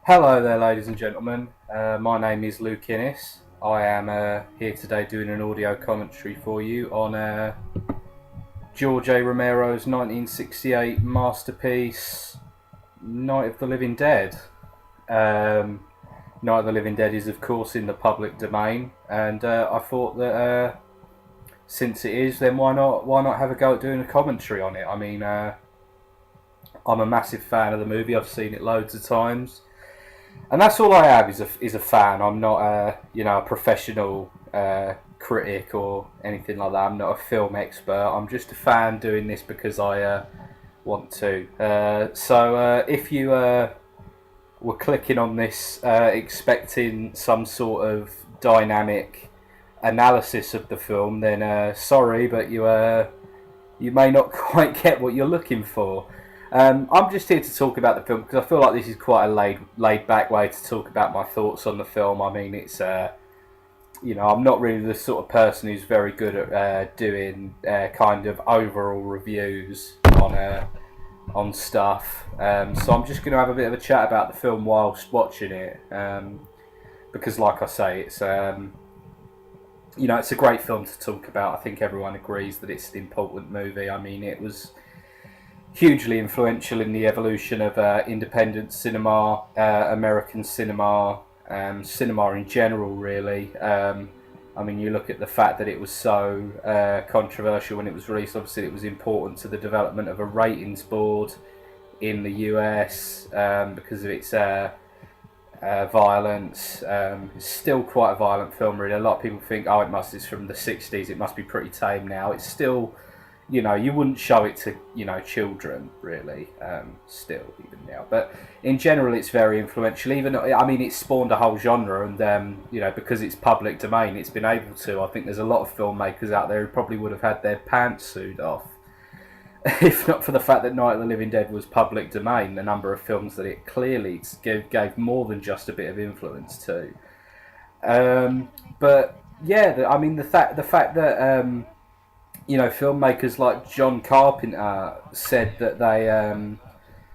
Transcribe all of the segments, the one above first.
Hello there, ladies and gentlemen. My name is Luke Innes. I am here today doing an audio commentary for you on George A. Romero's 1968 masterpiece, Night of the Living Dead. Um, Night of the Living Dead is, of course, in the public domain, and I thought that since it is, then why not have a go at doing a commentary on it? I mean, I'm a massive fan of the movie. I've seen it loads of times. And that's all I have is a fan. I'm not a professional critic or anything like that. I'm not a film expert. I'm just a fan doing this because I want to. So if you were clicking on this expecting some sort of dynamic analysis of the film, then sorry, but you may not quite get what you're looking for. I'm just here to talk about the film because I feel like this is quite a laid back way to talk about my thoughts on the film. I mean, it's I'm not really the sort of person who's very good at doing kind of overall reviews on stuff. So I'm just going to have a bit of a chat about the film whilst watching it, because, like I say, it's a great film to talk about. I think everyone agrees that it's an important movie. I mean, it was hugely influential in the evolution of independent cinema, American cinema, cinema in general, really. I mean, you look at the fact that it was so controversial when it was released. Obviously, it was important to the development of a ratings board in the US because of its violence. It's still quite a violent film, really. A lot of people think, oh, it's from the 60s, it must be pretty tame now. It's still, you wouldn't show it to, children, really, still, even now. But in general, it's very influential. It spawned a whole genre, and, because it's public domain, it's been able to. I think there's a lot of filmmakers out there who probably would have had their pants sewed off if not for the fact that Night of the Living Dead was public domain. The number of films that it clearly gave more than just a bit of influence to. But yeah, the fact that filmmakers like John Carpenter said that they,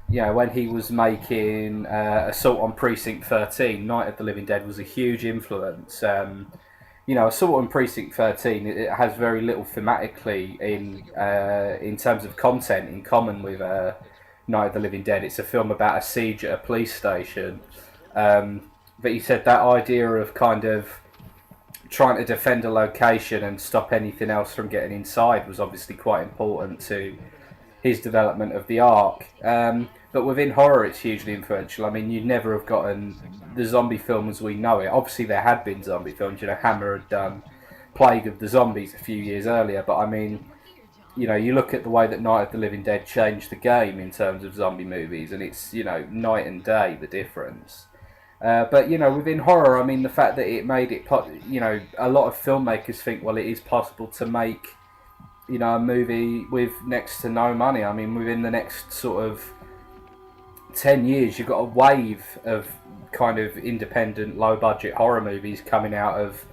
when he was making Assault on Precinct 13, Night of the Living Dead was a huge influence. Assault on Precinct 13, it has very little thematically in terms of content in common with Night of the Living Dead. It's a film about a siege at a police station. But he said that idea of kind of trying to defend a location and stop anything else from getting inside was obviously quite important to his development of the arc. But within horror, it's hugely influential. I mean, you'd never have gotten the zombie film as we know it. Obviously, there had been zombie films. Hammer had done Plague of the Zombies a few years earlier. But I mean, you look at the way that Night of the Living Dead changed the game in terms of zombie movies, and it's, night and day, the difference. But within horror, I mean, the fact that it made it, a lot of filmmakers think, well, it is possible to make, a movie with next to no money. I mean, within the next sort of 10 years, you've got a wave of kind of independent, low-budget horror movies coming out of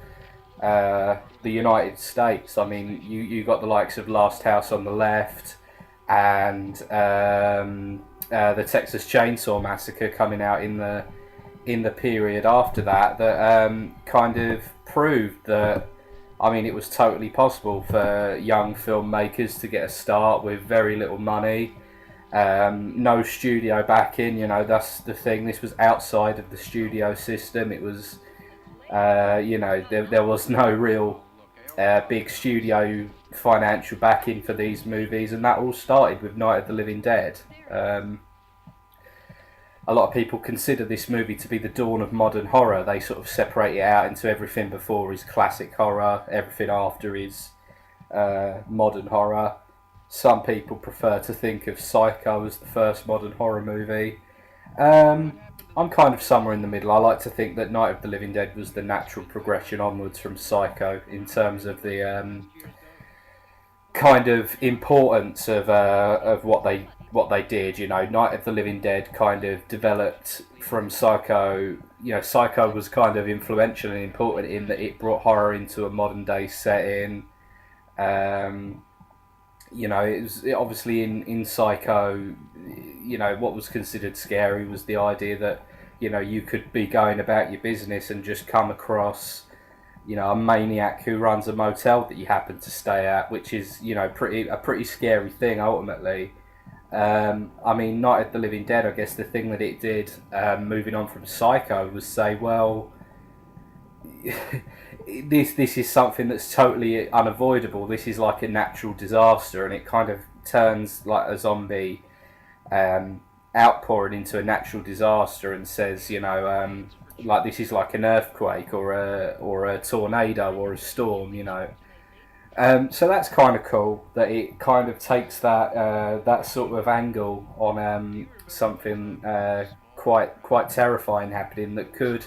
the United States. I mean, you got the likes of Last House on the Left and the Texas Chainsaw Massacre coming out in the period after that kind of proved that, I mean, it was totally possible for young filmmakers to get a start with very little money, no studio backing. That's the thing. This was outside of the studio system. It was, there was no real big studio financial backing for these movies, and that all started with Night of the Living Dead. A lot of people consider this movie to be the dawn of modern horror. They sort of separate it out into everything before is classic horror, everything after is modern horror. Some people prefer to think of Psycho as the first modern horror movie. I'm kind of somewhere in the middle. I like to think that Night of the Living Dead was the natural progression onwards from Psycho in terms of the kind of importance of what they did. Night of the Living Dead kind of developed from Psycho. Psycho was kind of influential and important in that it brought horror into a modern day setting. Obviously in Psycho, what was considered scary was the idea that you know, you could be going about your business and just come across, you know, a maniac who runs a motel that you happen to stay at, which is, you know, a pretty scary thing ultimately. I mean, Night of the Living Dead, I guess the thing that it did, moving on from Psycho, was say, well, this is something that's totally unavoidable. This is like a natural disaster, and it kind of turns like a zombie outpouring into a natural disaster, and says, you know, like this is like an earthquake or a tornado or a storm, you know. So that's kind of cool that it kind of takes that sort of angle on something quite terrifying happening that could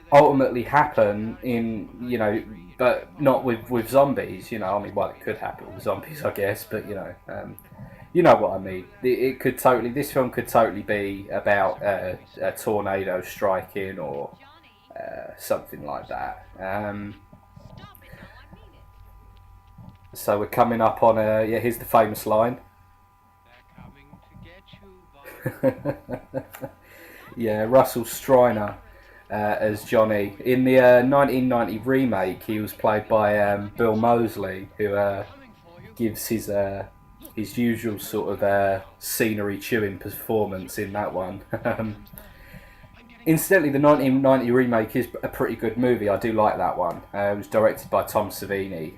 ultimately happen in, you know, but not with zombies, you know. I mean, well, it could happen with zombies, I guess, but you know what I mean. It could totally, this film could totally be about a tornado striking or something like that. So we're coming up on yeah, here's the famous line. Yeah, Russell Striner as Johnny. In the 1990 remake, he was played by Bill Moseley, who gives his usual sort of scenery chewing performance in that one. Incidentally, the 1990 remake is a pretty good movie. I do like that one. It was directed by Tom Savini.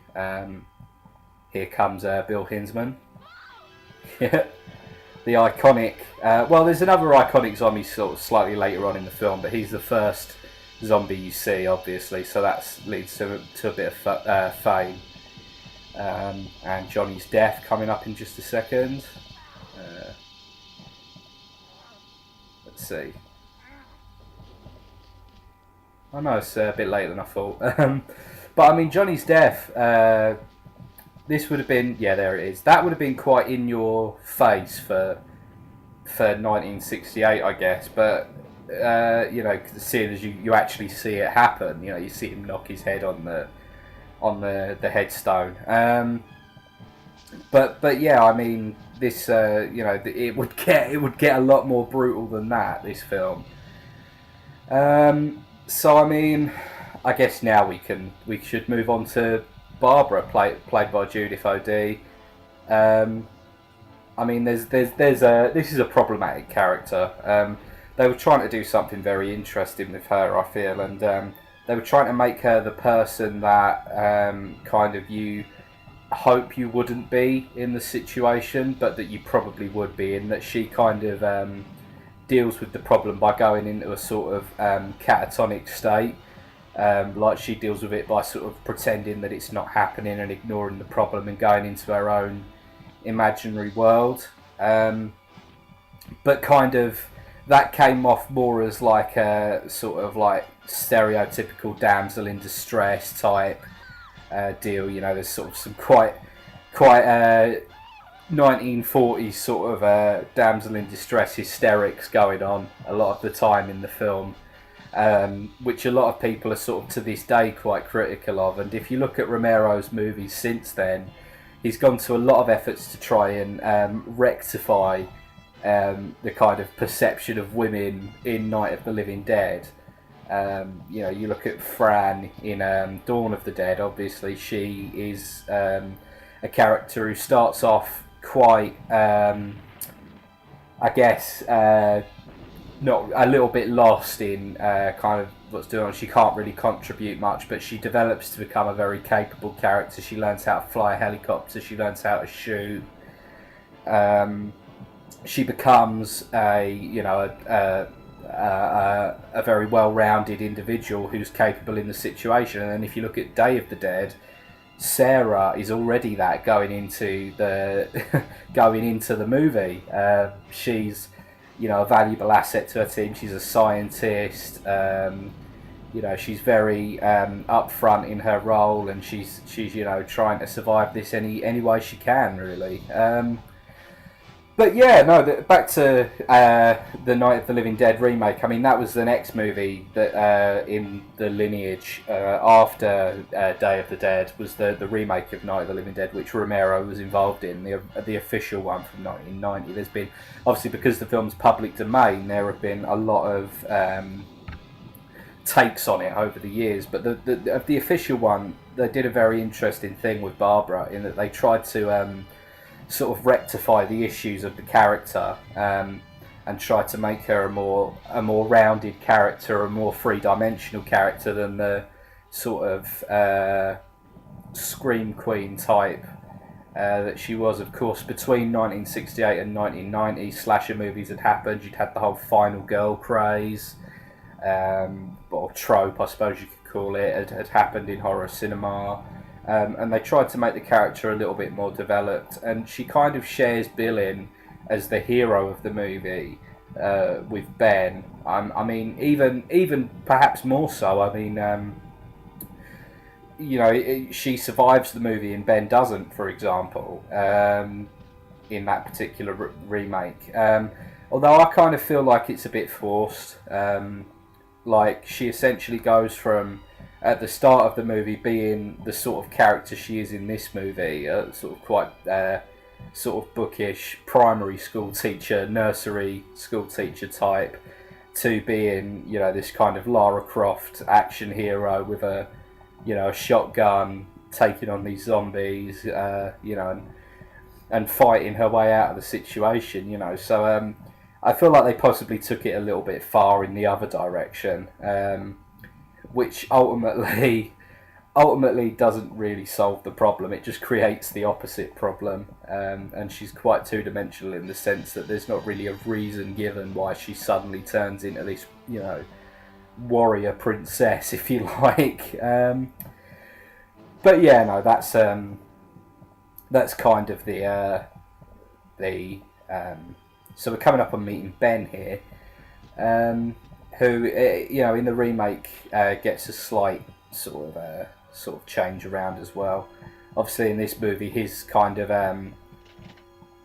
Here comes Bill Hinsman. Yeah. The iconic... well, there's another iconic zombie sort of slightly later on in the film, but he's the first zombie you see, obviously, so that leads to a bit of fame. And Johnny's death coming up in just a second. Let's see. I know it's a bit later than I thought. But I mean, Johnny's death... this would have been, yeah, there it is. That would have been quite in your face for 1968, I guess. But you know, seeing as you actually see it happen, you know, you see him knock his head on the headstone. But yeah, I mean, this you know, it would get a lot more brutal than that. This film. So I mean, I guess now we should move on to Barbara, played by Judith O'Dea. I mean, this is a problematic character. They were trying to do something very interesting with her, I feel, and they were trying to make her the person that kind of you hope you wouldn't be in the situation, but that you probably would be, in that she kind of deals with the problem by going into a sort of catatonic state. Like she deals with it by sort of pretending that it's not happening and ignoring the problem and going into her own imaginary world. But kind of that came off more as like a sort of like stereotypical damsel in distress type deal. You know, there's sort of some quite 1940s sort of damsel in distress hysterics going on a lot of the time in the film. Which a lot of people are sort of to this day quite critical of. And if you look at Romero's movies since then, he's gone to a lot of efforts to try and rectify the kind of perception of women in Night of the Living Dead. You know, you look at Fran in Dawn of the Dead, obviously she is a character who starts off quite, I guess, not a little bit lost in kind of what's going on. She can't really contribute much, but she develops to become a very capable character. She learns how to fly a helicopter. She learns how to shoot. She becomes a very well-rounded individual who's capable in the situation. And then if you look at Day of the Dead, Sarah is already that going into the movie. She's, you know, a valuable asset to her team. She's a scientist. You know, she's very upfront in her role, and she's you know, trying to survive this any way she can, really. But yeah, no. Back to the Night of the Living Dead remake. I mean, that was the next movie that in the lineage after Day of the Dead was the remake of Night of the Living Dead, which Romero was involved in, the official one from 1990. There's been, obviously, because the film's public domain, there have been a lot of takes on it over the years. But the official one, they did a very interesting thing with Barbara in that they tried to sort of rectify the issues of the character and try to make her a more rounded character, a more three-dimensional character than the sort of scream queen type that she was. Of course, between 1968 and 1990, slasher movies had happened. You'd had the whole final girl craze, or trope, I suppose you could call it, had happened in horror cinema. And they tried to make the character a little bit more developed, and she kind of shares billing as the hero of the movie with Ben. I mean, even perhaps more so. I mean, she survives the movie and Ben doesn't, for example, in that particular remake. Although I kind of feel like it's a bit forced. Like, she essentially goes from, at the start of the movie, being the sort of character she is in this movie, sort of quite sort of bookish primary school teacher, nursery school teacher type, to being, this kind of Lara Croft action hero with a shotgun, taking on these zombies, and fighting her way out of the situation. So I feel like they possibly took it a little bit far in the other direction. Which ultimately doesn't really solve the problem. It just creates the opposite problem. And she's quite two-dimensional in the sense that there's not really a reason given why she suddenly turns into this, warrior princess, if you like. But yeah, no, that's kind of the so we're coming up on meeting Ben here. Who, in the remake gets a slight sort of change around as well. Obviously, in this movie, his kind of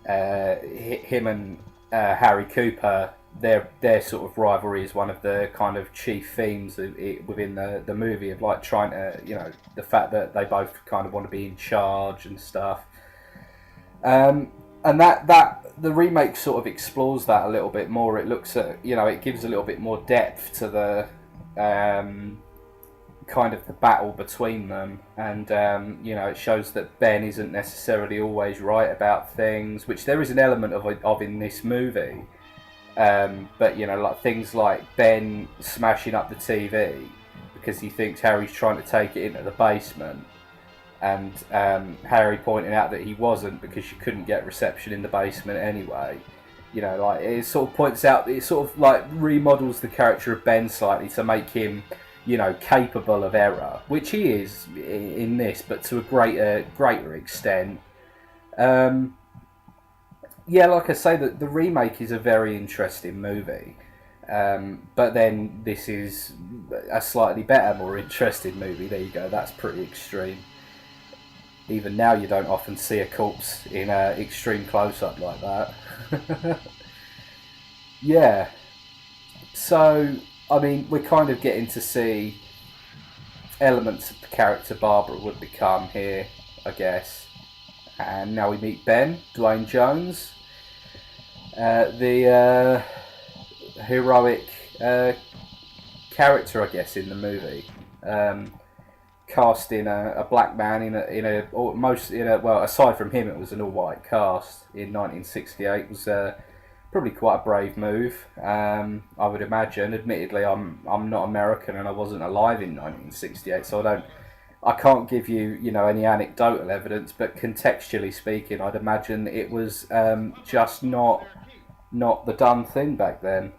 him and Harry Cooper, their sort of rivalry is one of the kind of chief themes within the movie, of like trying to, the fact that they both kind of want to be in charge and stuff. And that the remake sort of explores that a little bit more. It looks at, it gives a little bit more depth to the kind of the battle between them, and it shows that Ben isn't necessarily always right about things, which there is an element of in this movie. But like things like Ben smashing up the TV because he thinks Harry's trying to take it into the basement. And Harry pointing out that he wasn't, because you couldn't get reception in the basement anyway. Like, it sort of points out, it sort of like remodels the character of Ben slightly to make him, capable of error, which he is in this, but to a greater extent. Yeah, like I say, the remake is a very interesting movie. But then this is a slightly better, more interesting movie. There you go, that's pretty extreme. Even now, you don't often see a corpse in an extreme close-up like that. Yeah. So, I mean, we're kind of getting to see elements of the character Barbara would become here, I guess. And now we meet Ben, Dwayne Jones, the heroic character, I guess, in the movie. Casting a black man aside from him, it was an all-white cast in 1968. It was probably quite a brave move, I would imagine. Admittedly, I'm not American and I wasn't alive in 1968, so I can't give you any anecdotal evidence, but contextually speaking, I'd imagine it was just not the done thing back then.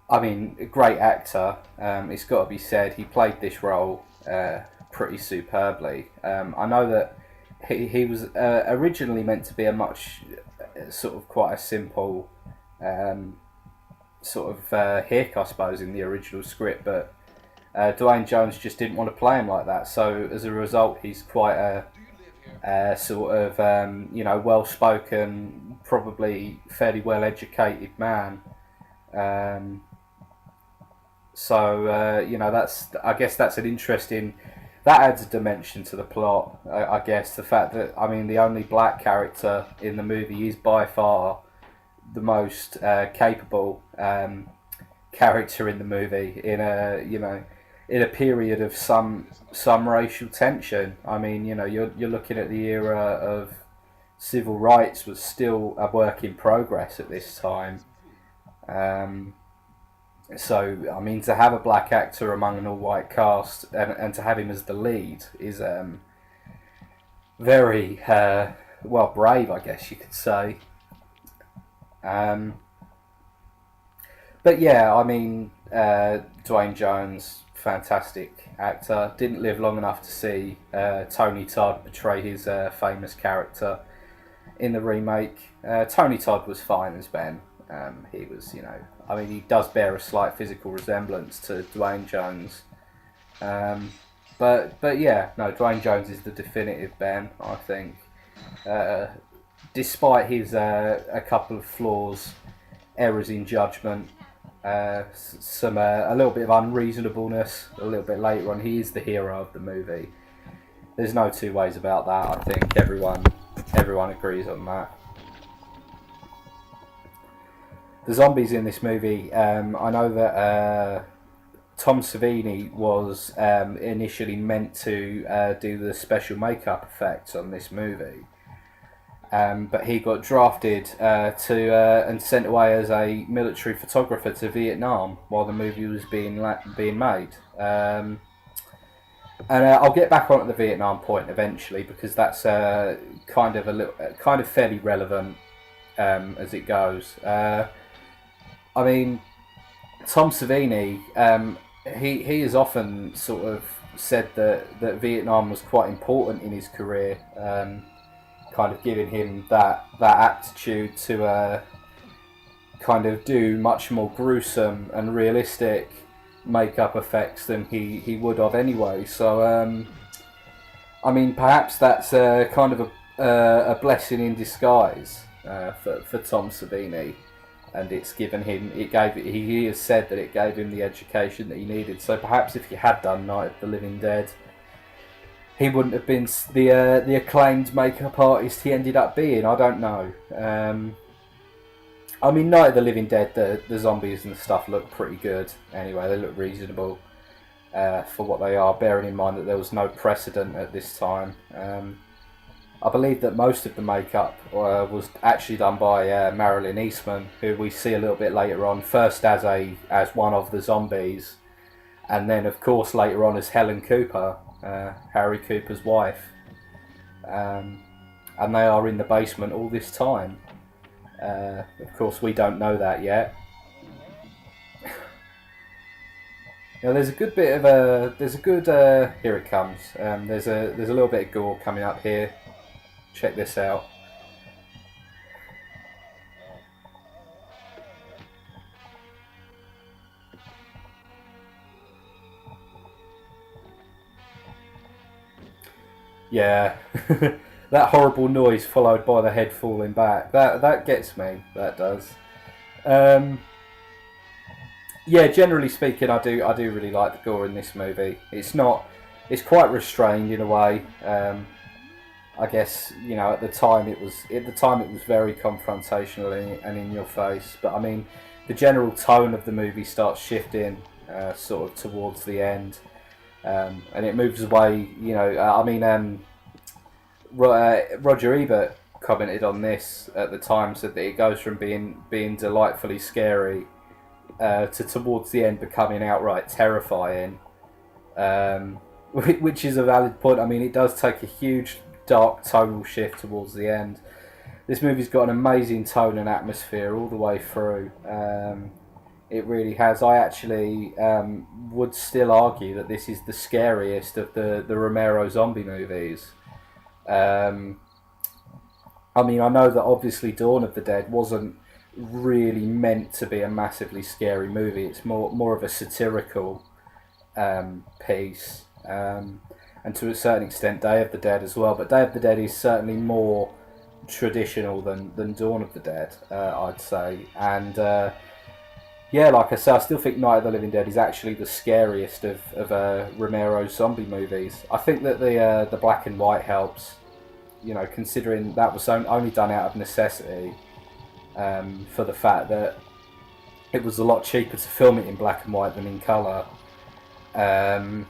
I mean, a great actor. It's got to be said. He played this role pretty superbly. I know that he was originally meant to be a much quite a simple hick, I suppose, in the original script, but Dwayne Jones just didn't want to play him like that. So as a result, he's quite sort of well-spoken, probably fairly well-educated man. Um, that's, I guess that's an interesting, that adds a dimension to the plot. I guess the fact that, I mean, the only black character in the movie is by far the most capable character in the movie in a in a period of some racial tension. I mean, you're looking at the era of civil rights was still a work in progress at this time. Um, so I mean, to have a black actor among an all-white cast and to have him as the lead is very well brave, I guess you could say. Um, but yeah, I mean, Dwayne Jones, fantastic actor. Didn't live long enough to see Tony Todd portray his famous character in the remake. Tony Todd was fine as Ben. He was, I mean, he does bear a slight physical resemblance to Dwayne Jones. But yeah, no, Dwayne Jones is the definitive Ben, I think. Despite his a couple of flaws, errors in judgment, some a little bit of unreasonableness a little bit later on, he is the hero of the movie. There's no two ways about that. I think everyone agrees on that. The zombies in this movie, I know that Tom Savini was initially meant to do the special makeup effects on this movie. But he got drafted and sent away as a military photographer to Vietnam while the movie was being made. And I'll get back on at the Vietnam point eventually, because that's kind of fairly relevant as it goes. I mean, Tom Savini, he has often sort of said that Vietnam was quite important in his career. Kind of giving him that aptitude to kind of do much more gruesome and realistic makeup effects than he would have anyway. So I mean, perhaps that's kind of a blessing in disguise for Tom Savini, and it's given him, he has said that it gave him the education that he needed. So perhaps if he had done Night of the Living Dead, he wouldn't have been the acclaimed makeup artist he ended up being. I don't know. I mean, Night of the Living Dead, the zombies and stuff look pretty good. Anyway, they look reasonable for what they are, bearing in mind that there was no precedent at this time. I believe that most of the makeup was actually done by Marilyn Eastman, who we see a little bit later on, first as one of the zombies, and then of course later on as Helen Cooper, Harry Cooper's wife. And they are in the basement all this time. Of course, we don't know that yet. Now, there's a good bit of here it comes. There's a little bit of gore coming up here. Check this out. Yeah, that horrible noise followed by the head falling back. That gets me. That does. Yeah, generally speaking, I do really like the gore in this movie. It's quite restrained in a way. I guess at the time it was very confrontational and in your face. But I mean, the general tone of the movie starts shifting sort of towards the end. And it moves away, Roger Ebert commented on this at the time, said that it goes from being delightfully scary to towards the end becoming outright terrifying, which is a valid point. I mean, it does take a huge dark tonal shift towards the end. This movie's got an amazing tone and atmosphere all the way through. It really has. I actually would still argue that this is the scariest of the Romero zombie movies. I mean, I know that obviously Dawn of the Dead wasn't really meant to be a massively scary movie. It's more of a satirical piece. and to a certain extent Day of the Dead as well. But Day of the Dead is certainly more traditional than Dawn of the Dead, I'd say. And yeah, like I say, I still think Night of the Living Dead is actually the scariest of Romero's zombie movies. I think that the black and white helps, considering that was only done out of necessity, for the fact that it was a lot cheaper to film it in black and white than in colour. And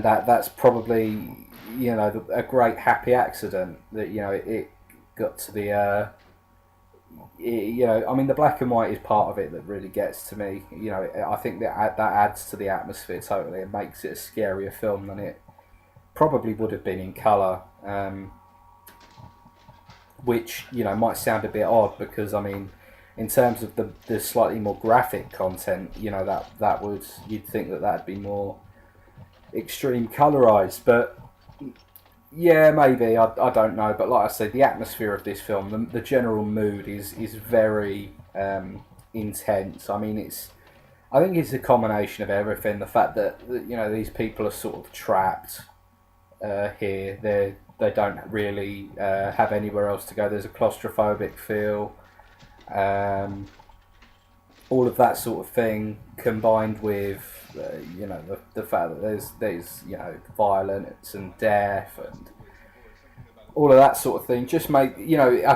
that's probably, a great happy accident that, it got to the... the black and white is part of it that really gets to me. I think that adds to the atmosphere totally and makes it a scarier film than it probably would have been in colour. Which, might sound a bit odd because, in terms of the slightly more graphic content, that would, you'd think that'd be more extreme colorized, but yeah, maybe, I don't know. But like I said, the atmosphere of this film, the general mood is very intense. I think it's a combination of everything. The fact that these people are sort of trapped here. They don't really have anywhere else to go. There's a claustrophobic feel. All of that sort of thing combined with the fact that there's violence and death and all of that sort of thing just I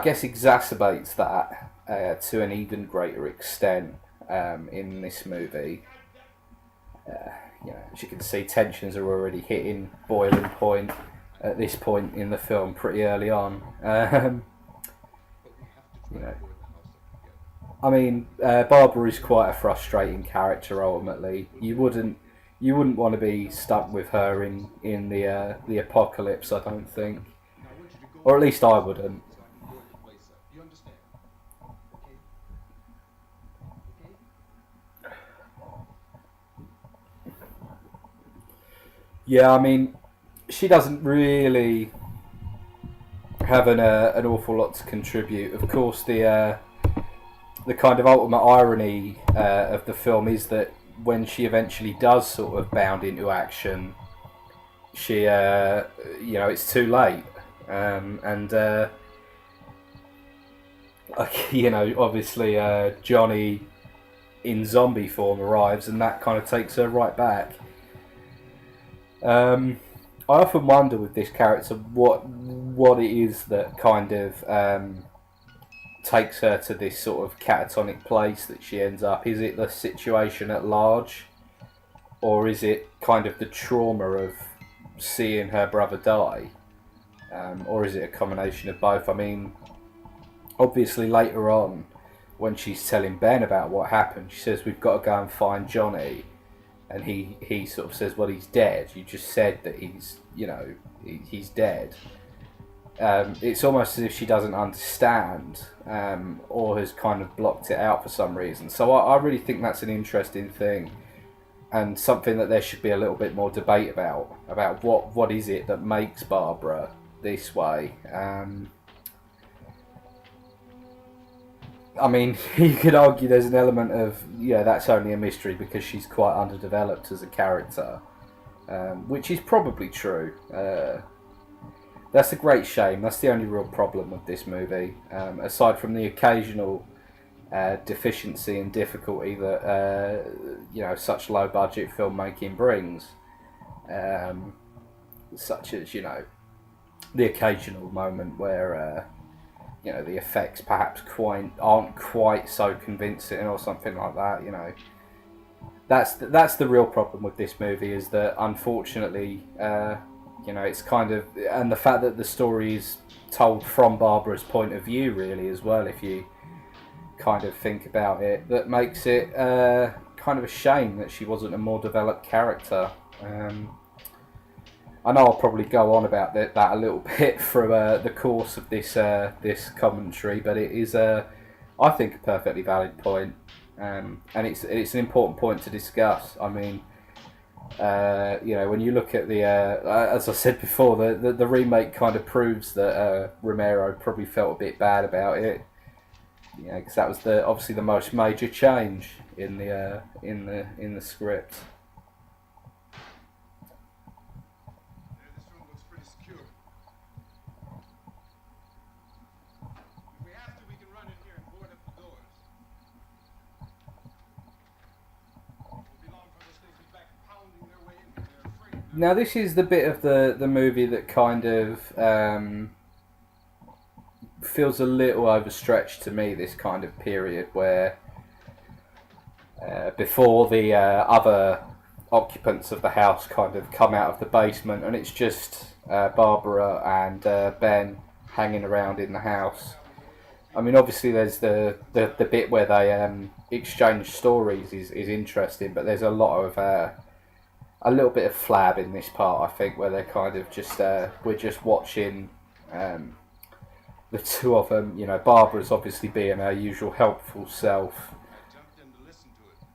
guess exacerbates that to an even greater extent in this movie. As you can see, tensions are already hitting boiling point at this point in the film pretty early on. Barbara is quite a frustrating character. Ultimately, you wouldn't want to be stuck with her in the apocalypse. I don't think, or at least I wouldn't. Yeah, she doesn't really have an awful lot to contribute. Of course, the kind of ultimate irony of the film is that when she eventually does sort of bound into action, she, it's too late. Obviously Johnny in zombie form arrives and that kind of takes her right back. I often wonder with this character what it is that kind of takes her to this sort of catatonic place that she ends up. Is it the situation at large, or is it kind of the trauma of seeing her brother die, or is it a combination of both? Obviously later on when she's telling Ben about what happened, she says we've got to go and find Johnny, and he sort of says, well, he's dead. You just said that he's dead. It's almost as if she doesn't understand, or has kind of blocked it out for some reason. So I really think that's an interesting thing, and something that there should be a little bit more debate about what is it that makes Barbara this way. You could argue there's an element of, that's only a mystery because she's quite underdeveloped as a character, which is probably true. That's a great shame. That's the only real problem with this movie, aside from the occasional deficiency and difficulty that such low budget filmmaking brings, such as the occasional moment where the effects perhaps aren't quite so convincing or something like that. That's the real problem with this movie, is that unfortunately it's kind of, and the fact that the story is told from Barbara's point of view really as well, if you kind of think about it, that makes it kind of a shame that she wasn't a more developed character. I know I'll probably go on about that a little bit through the course of this commentary, but it is I think a perfectly valid point, and it's an important point to discuss. When you look at the as I said before, the remake kind of proves that Romero probably felt a bit bad about it, because that was obviously the most major change in the script. Now this is the bit of the movie that kind of feels a little overstretched to me. This kind of period where before the other occupants of the house kind of come out of the basement, and it's just Barbara and Ben hanging around in the house. I mean, obviously there's the bit where they exchange stories is interesting, but there's a lot of a little bit of flab in this part, I think, where they're kind of just we're just watching the two of them. You know, Barbara's obviously being her usual helpful self,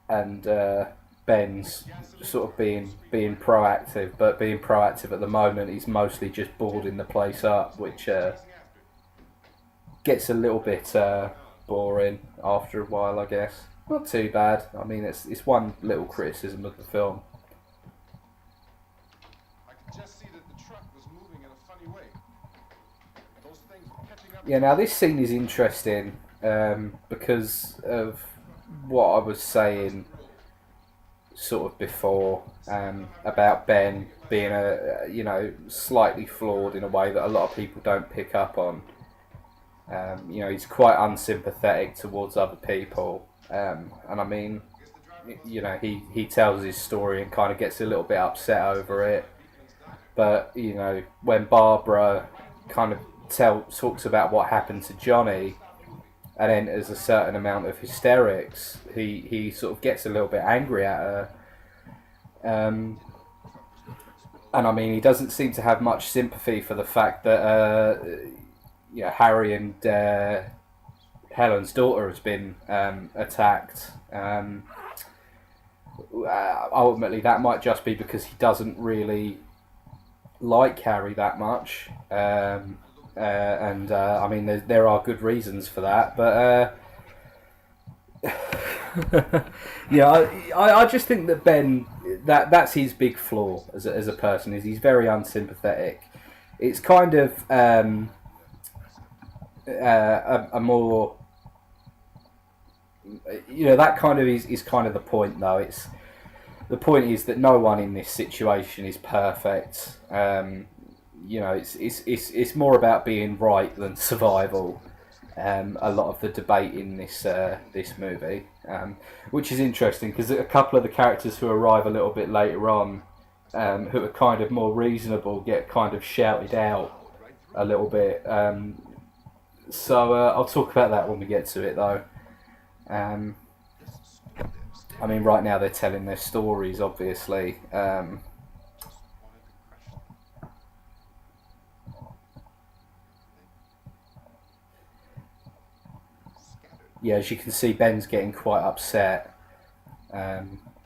and Ben's sort of being proactive, but being proactive at the moment he's mostly just boarding the place up, which gets a little bit boring after a while, I guess. Not too bad. I mean, it's one little criticism of the film. I could just see that the truck was moving in a funny way. Those things were catching up. Yeah, now this scene is interesting because of what I was saying sort of before about Ben being slightly flawed in a way that a lot of people don't pick up on. He's quite unsympathetic towards other people, and I mean, he tells his story and kind of gets a little bit upset over it. But when Barbara kind of talks about what happened to Johnny and enters a certain amount of hysterics, he sort of gets a little bit angry at her. And I mean, he doesn't seem to have much sympathy for the fact that Harry and Helen's daughter has been attacked. Ultimately, that might just be because he doesn't really like Harry that much. I mean, there are good reasons for that, but I just think that Ben, that's his big flaw as a person, is he's very unsympathetic. It's kind of a more, that kind of is kind of the point, though. The point is that no one in this situation is perfect. It's more about being right than survival. A lot of the debate in this movie, which is interesting because a couple of the characters who arrive a little bit later on, who are kind of more reasonable, get kind of shouted out a little bit. So I'll talk about that when we get to it, though. I mean, right now they're telling their stories, obviously. Yeah, as you can see, Ben's getting quite upset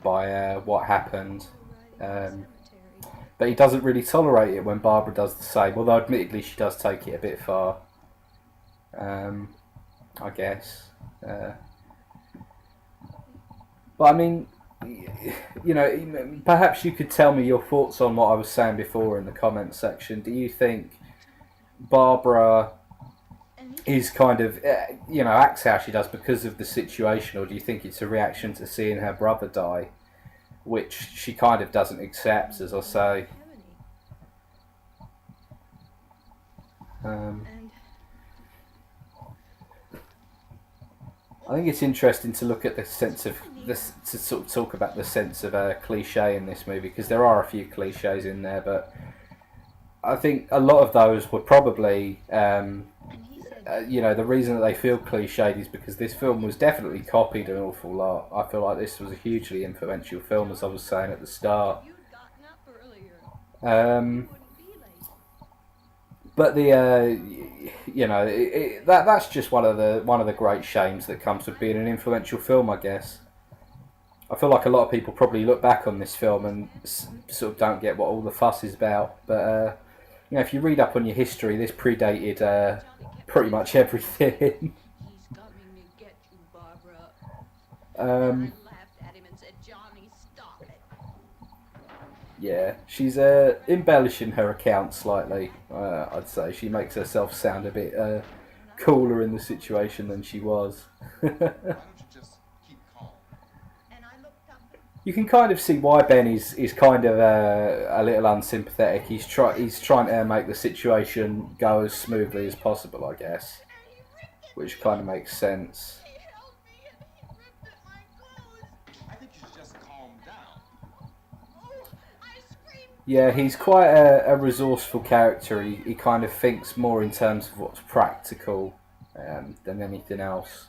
by what happened. But he doesn't really tolerate it when Barbara does the same, although admittedly she does take it a bit far, I guess. But I mean, perhaps you could tell me your thoughts on what I was saying before in the comments section. Do you think Barbara is kind of, acts how she does because of the situation, or do you think it's a reaction to seeing her brother die, which she kind of doesn't accept, as I say? I think it's interesting to look at the sense of this, to sort of talk about the sense of cliche in this movie, because there are a few cliches in there, but I think a lot of those were probably, the reason that they feel cliched is because this film was definitely copied an awful lot. I feel like this was a hugely influential film, as I was saying at the start. But that's just one of the great shames that comes with being an influential film, I guess. I feel like a lot of people probably look back on this film and sort of don't get what all the fuss is about. But if you read up on your history, this predated pretty much everything. Yeah, she's embellishing her account slightly, I'd say. She makes herself sound a bit cooler in the situation than she was. you can kind of see why Ben is kind of a little unsympathetic. He's trying to make the situation go as smoothly as possible, I guess, which kind of makes sense. I think you should just calm down. Yeah, he's quite a resourceful character. He kind of thinks more in terms of what's practical than anything else,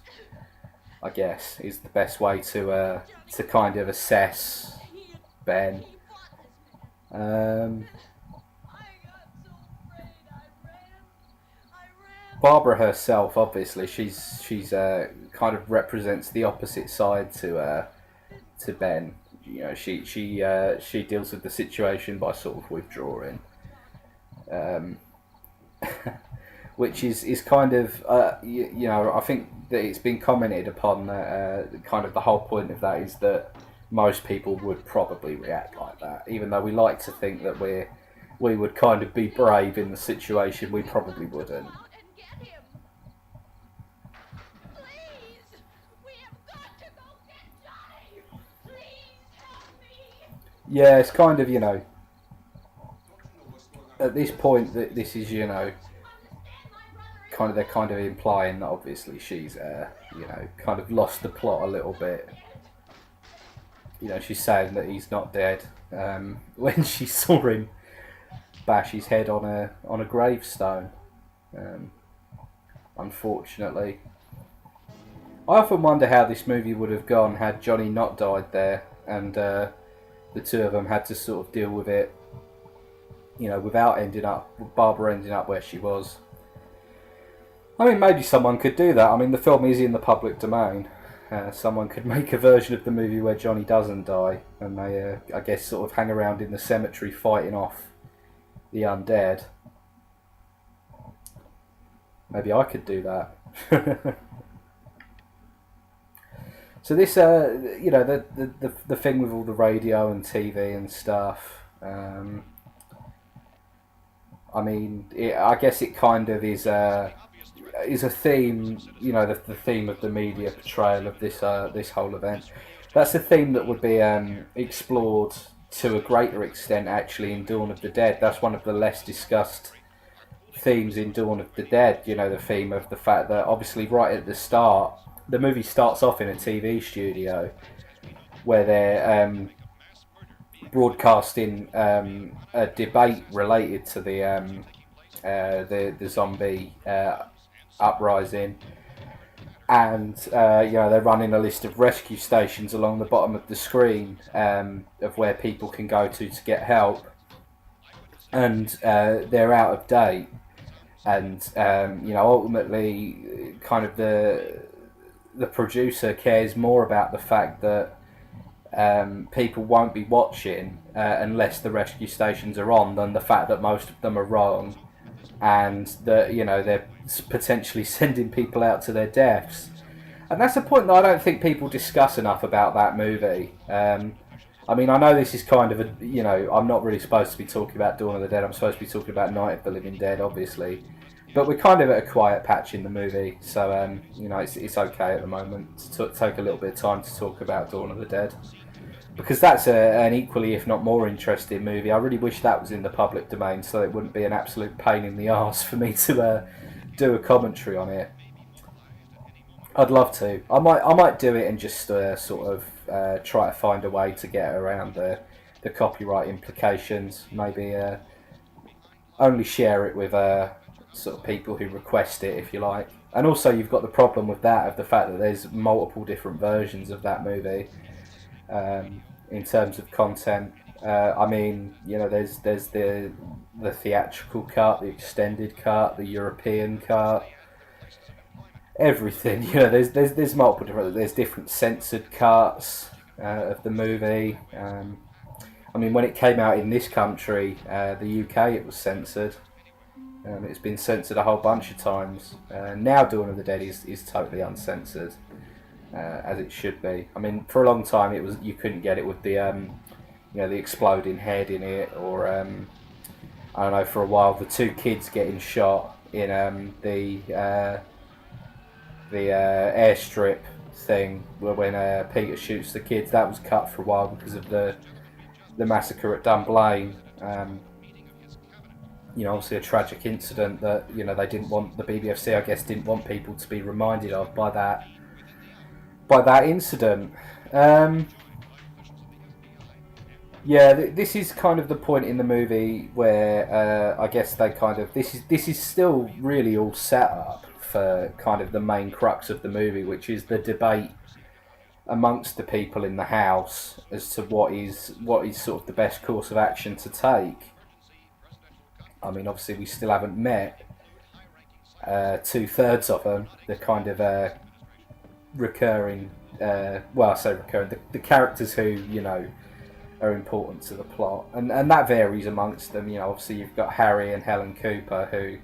I guess, is the best way to kind of assess Ben. Um, Barbara herself, obviously, she's kind of represents the opposite side to Ben. You know, she deals with the situation by sort of withdrawing, um, which is kind of you know, I think that it's been commented upon that kind of the whole point of that is that most people would probably react like that, even though we like to think that we would kind of be brave in the situation. We probably wouldn't. Yeah, it's kind of, you know, at this point that this is, you know, kind of they're kind of implying that obviously she's you know, kind of lost the plot a little bit. You know, she's saying that he's not dead when she saw him bash his head on a gravestone. Um, Unfortunately, I often wonder how this movie would have gone had Johnny not died there, and the two of them had to sort of deal with it, you know, without Barbara ending up where she was. I mean, maybe someone could do that. I mean, the film is in the public domain. Someone could make a version of the movie where Johnny doesn't die, and they, I guess, sort of hang around in the cemetery fighting off the undead. Maybe I could do that. So this, you know, the thing with all the radio and TV and stuff. I mean, I guess it kind of is a theme. You know, the theme of the media portrayal of this whole event. That's a theme that would be explored to a greater extent actually in Dawn of the Dead. That's one of the less discussed themes in Dawn of the Dead. You know, the theme of the fact that obviously right at the start, the movie starts off in a TV studio where they're broadcasting a debate related to the zombie uprising, and you know, they're running a list of rescue stations along the bottom of the screen of where people can go to get help, and they're out of date, and you know, ultimately, kind of the producer cares more about the fact that people won't be watching unless the rescue stations are on than the fact that most of them are wrong, and that, you know, they're potentially sending people out to their deaths. And that's a point that I don't think people discuss enough about that movie. I mean, I know this is kind of a, you know, I'm not really supposed to be talking about Dawn of the Dead. I'm supposed to be talking about Night of the Living Dead, obviously. But we're kind of at a quiet patch in the movie, so you know, it's okay at the moment to take a little bit of time to talk about Dawn of the Dead, because that's an equally, if not more, interesting movie. I really wish that was in the public domain, so it wouldn't be an absolute pain in the arse for me to do a commentary on it. I'd love to. I might do it and just sort of try to find a way to get around the copyright implications. Maybe only share it with sort of people who request it, if you like. And also, you've got the problem with that of the fact that there's multiple different versions of that movie in terms of content. I mean, you know, there's the theatrical cut, the extended cut, the European cut, everything. You know, there's multiple different. There's different censored cuts of the movie. I mean, when it came out in this country, the UK, it was censored. It's been censored a whole bunch of times. Now Dawn of the Dead is totally uncensored, as it should be. I mean, for a long time you couldn't get it with the you know, the exploding head in it, or I don't know, for a while the two kids getting shot in the airstrip thing where when Peter shoots the kids, that was cut for a while because of the massacre at Dunblane. Obviously a tragic incident that they didn't want, the BBFC I guess didn't want people to be reminded of by that incident. This is kind of the point in the movie where I guess they kind of this is still really all set up for kind of the main crux of the movie, which is the debate amongst the people in the house as to what is sort of the best course of action to take. I mean, obviously we still haven't met 2/3 of them. The kind of recurring, I say recurring, the characters who are important to the plot, and that varies amongst them. Obviously you've got Harry and Helen Cooper, who,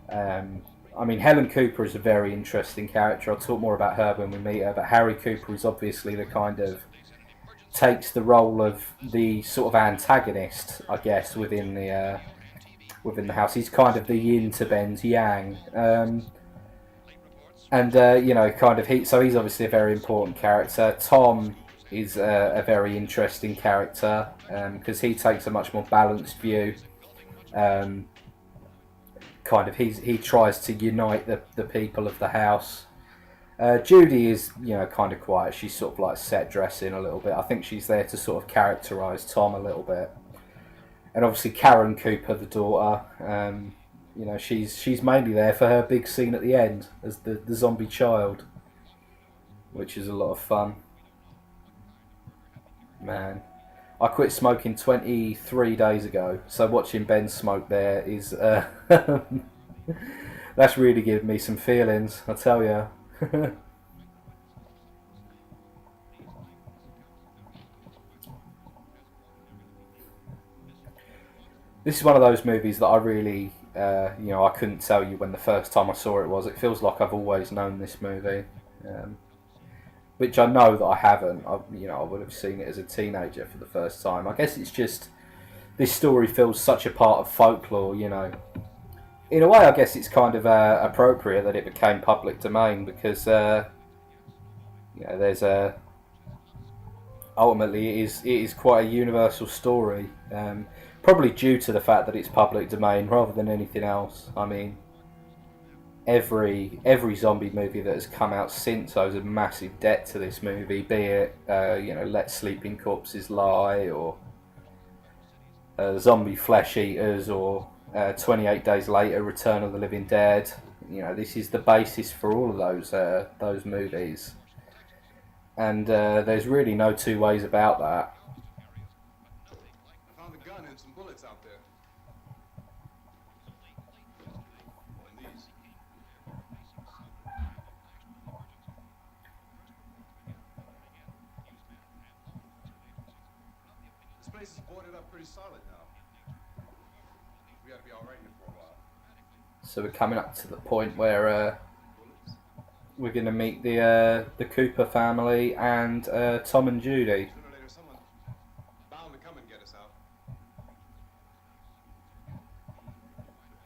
Helen Cooper is a very interesting character. I'll talk more about her when we meet her, but Harry Cooper is obviously the kind of takes the role of the sort of antagonist, I guess, within the house. He's kind of the yin to Ben's yang, so he's obviously a very important character. Tom is a very interesting character because he takes a much more balanced view. He tries to unite the people of the house. Judy is kind of quiet. She's sort of like set dressing a little bit. I think she's there to sort of characterise Tom a little bit. And obviously Karen Cooper, the daughter, she's mainly there for her big scene at the end as the zombie child, which is a lot of fun. Man, I quit smoking 23 days ago, so watching Ben smoke there is that's really given me some feelings, I tell you. This is one of those movies that I really, I couldn't tell you when the first time I saw it was. It feels like I've always known this movie, which I know that I haven't. I would have seen it as a teenager for the first time. I guess it's just this story feels such a part of folklore. In a way, I guess it's kind of appropriate that it became public domain because there's a ultimately it is quite a universal story. Probably due to the fact that it's public domain rather than anything else. I mean, every zombie movie that has come out since owes a massive debt to this movie, be it Let Sleeping Corpses Lie, or Zombie Flesh Eaters, or 28 Days Later, Return of the Living Dead. This is the basis for all of those movies, and there's really no two ways about that. Is boarded up pretty solid now. We gotta be all right here for a while. So we're coming up to the point where we're going to meet the Cooper family and Tom and Judy. Sooner or later, someone bound to come and get us out.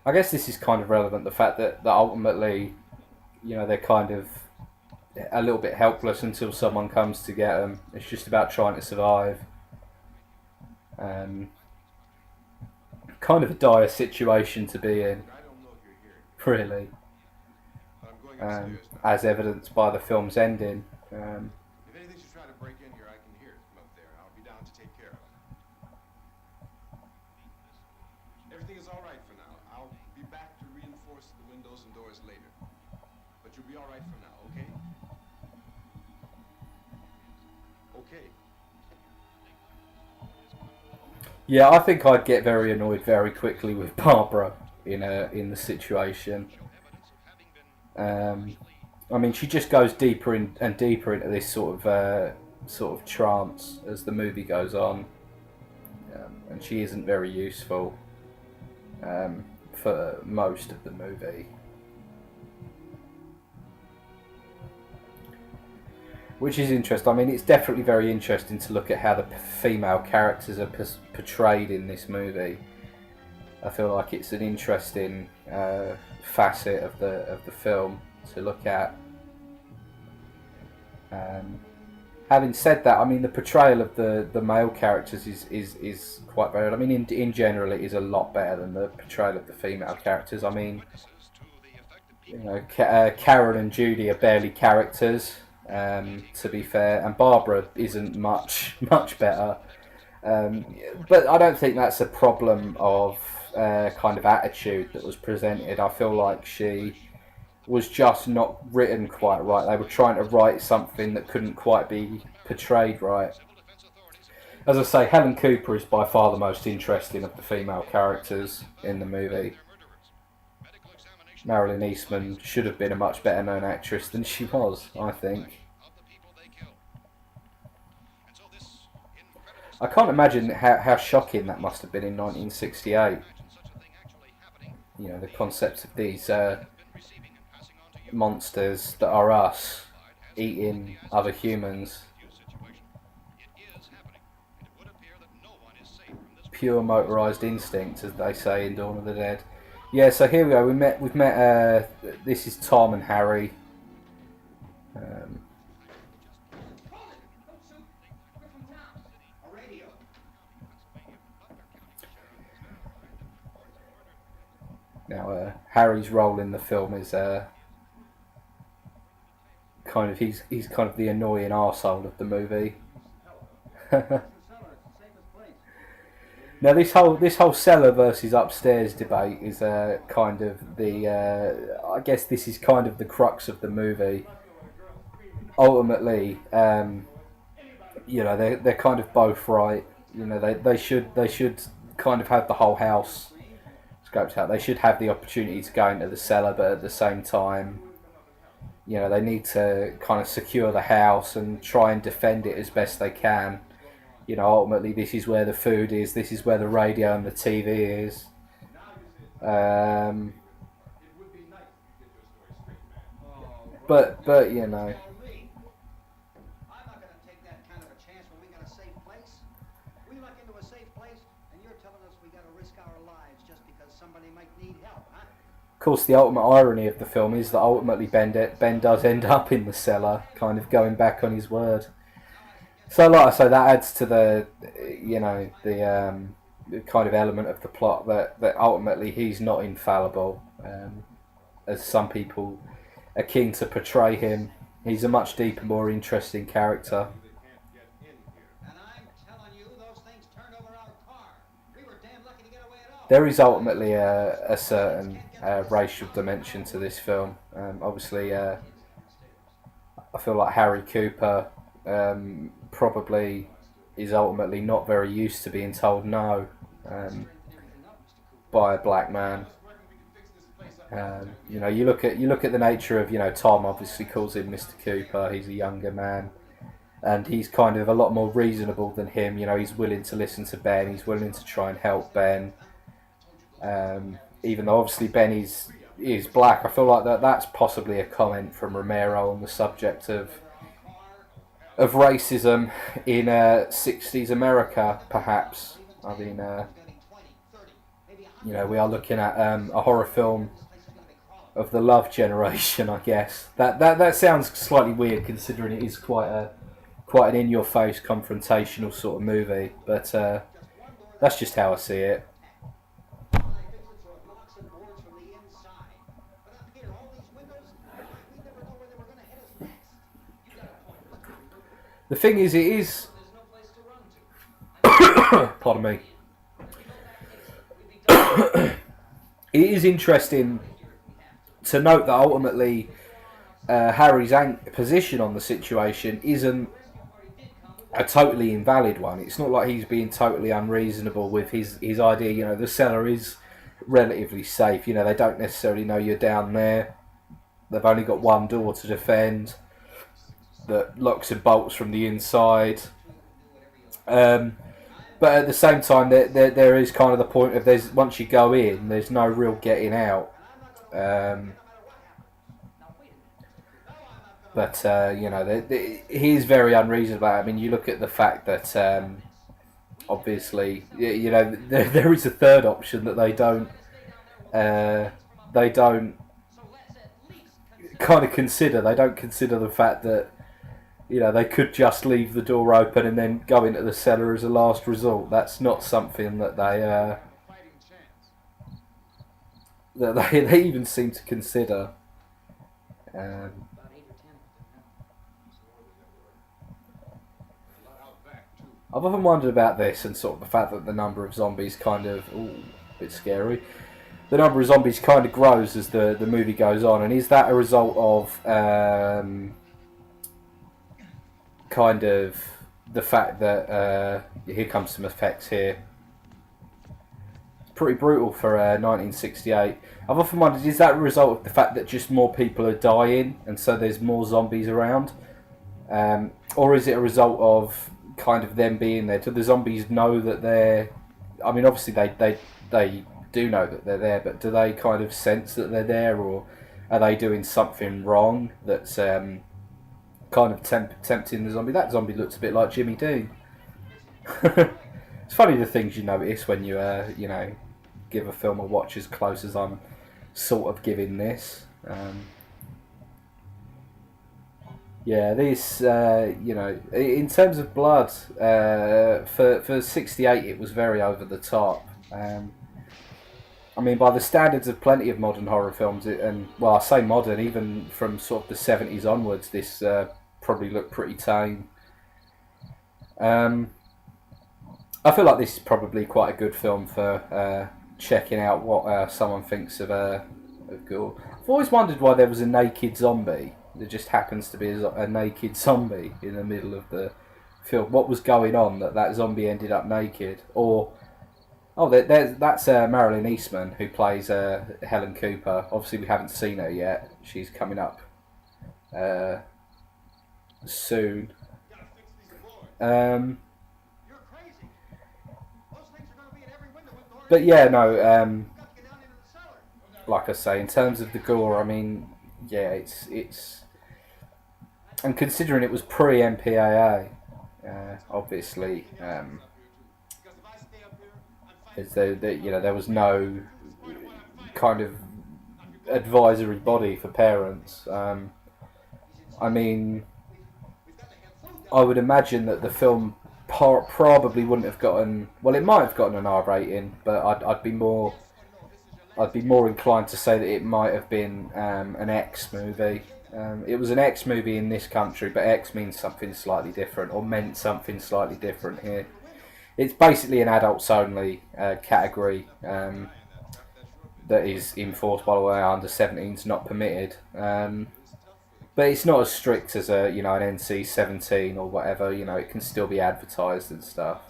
I guess this is kind of relevant, the fact that ultimately, they're kind of a little bit helpless until someone comes to get them. It's just about trying to survive. Kind of a dire situation to be in, really, as evidenced by the film's ending. If anything should try to break in here, I can hear it from up there. I'll be down to take care of it. Everything is all right for now. I'll be back to reinforce the windows and doors later. But you'll be all right for now, okay? Okay. Yeah, I think I'd get very annoyed very quickly with Barbara in the situation. She just goes deeper and deeper into this sort of trance as the movie goes on, and she isn't very useful for most of the movie. Which is interesting. It's definitely very interesting to look at how the female characters are portrayed in this movie. I feel like it's an interesting facet of the film to look at. Having said that, I mean the portrayal of the male characters is quite varied. I mean in general it is a lot better than the portrayal of the female characters. I mean, Karen and Judy are barely characters, to be fair, and Barbara isn't much better. But I don't think that's a problem of kind of attitude that was presented. I feel like she was just not written quite right. They were trying to write something that couldn't quite be portrayed right. As I say, Helen Cooper is by far the most interesting of the female characters in the movie. Marilyn Eastman should have been a much better known actress than she was, I think. I can't imagine how shocking that must have been in 1968. You know, the concept of these monsters that are us eating other humans. Pure motorised instinct, as they say in Dawn of the Dead. Yeah, so here we go. We've met. This is Tom and Harry. Now, Harry's role in the film is kind of he's kind of the annoying arsehole of the movie. Now this whole cellar versus upstairs debate is kind of the I guess this is kind of the crux of the movie. Ultimately, you know, they're kind of both right. You know, they should kind of have the whole house scoped out. They should have the opportunity to go into the cellar, but at the same time, you know, they need to kind of secure the house and try and defend it as best they can. You know, ultimately, this is where the food is. This is where the radio and the TV is. But you know. I'm not going to take that kind of a chance when we got a safe place. We luck into a safe place, and you're telling us we got to risk our lives just because somebody might need help, huh? Of course, the ultimate irony of the film is that ultimately Ben does end up in the cellar, kind of going back on his word. So, like I say, that adds to the, you know, the kind of element of the plot that ultimately he's not infallible, as some people are keen to portray him. He's a much deeper, more interesting character. And I'm telling you, those things turned over our car. We were damn lucky to get away at all. There is ultimately a certain racial dimension to this film. Obviously, I feel like Harry Cooper probably is ultimately not very used to being told no by a black man. You know, you look at the nature of, you know, Tom obviously calls him Mr. Cooper. He's a younger man, and he's kind of a lot more reasonable than him. You know, he's willing to listen to Ben. He's willing to try and help Ben, even though obviously Ben is black. I feel like that's possibly a comment from Romero on the subject of racism in 60s America, perhaps. I mean, you know, we are looking at a horror film of the love generation, I guess. That sounds slightly weird considering it is quite an in-your-face confrontational sort of movie, but that's just how I see it. The thing is, it is... Pardon me. It is interesting to note that ultimately Harry's position on the situation isn't a totally invalid one. It's not like he's being totally unreasonable with his idea. You know, the cellar is relatively safe. You know, they don't necessarily know you're down there. They've only got one door to defend that locks and bolts from the inside. But at the same time, there is kind of the point of once you go in, there's no real getting out. But you know, he is very unreasonable. I mean, you look at the fact that obviously, you know, there is a third option that they don't kind of consider. They don't consider the fact that You know, they could just leave the door open and then go into the cellar as a last resort. That's not something that they even seem to consider. I've often wondered about this and sort of the fact that the number of zombies kind of, a bit scary. The number of zombies kind of grows as the movie goes on, and is that a result of kind of the fact that here comes some effects here. It's pretty brutal for 1968. I've often wondered, is that a result of the fact that just more people are dying and so there's more zombies around, or is it a result of kind of them being there? Do the zombies know that they're? I mean, obviously they do know that they're there, but do they kind of sense that they're there, or are they doing something wrong that's kind of tempting the zombie? That zombie looks a bit like Jimmy Dean. It's funny the things you notice when you you know, give a film a watch as close as I'm sort of giving this. Yeah, these, you know, in terms of blood, for 68 it was very over the top. I mean, by the standards of plenty of modern horror films, and, well, I say modern, even from sort of the 70s onwards, this probably looked pretty tame. I feel like this is probably quite a good film for checking out what someone thinks of gore. I've always wondered why there was a naked zombie. There just happens to be a naked zombie in the middle of the film. What was going on that zombie ended up naked? Or, oh, that's Marilyn Eastman, who plays Helen Cooper. Obviously, we haven't seen her yet. She's coming up soon. But yeah, no. Like I say, in terms of the gore, I mean, yeah, it's. And considering it was pre-MPAA, obviously, you know, there was no kind of advisory body for parents. I mean, I would imagine that the film probably wouldn't have gotten. Well, it might have gotten an R rating, but I'd be more inclined to say that it might have been an X movie. It was an X movie in this country, but X means something slightly different, or meant something slightly different here. It's basically an adults only category that is enforced, by the way, under 17s not permitted. But it's not as strict as an NC-17 or whatever. You know, it can still be advertised and stuff.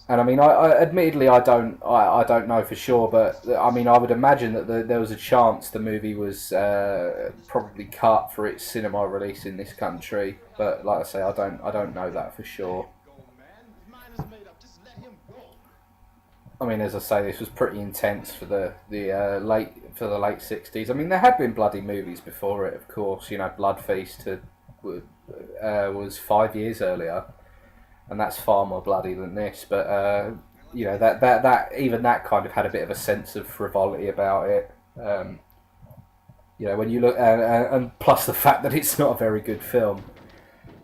And I mean, I admittedly I don't know for sure, but I mean, I would imagine that there was a chance the movie was probably cut for its cinema release in this country. But like I say, I don't know that for sure. I mean, as I say, this was pretty intense for the late 60s. I mean, there had been bloody movies before it, of course. You know, Blood Feast was 5 years earlier. And that's far more bloody than this, but you know, that even that kind of had a bit of a sense of frivolity about it. You know, when you look, and plus the fact that it's not a very good film.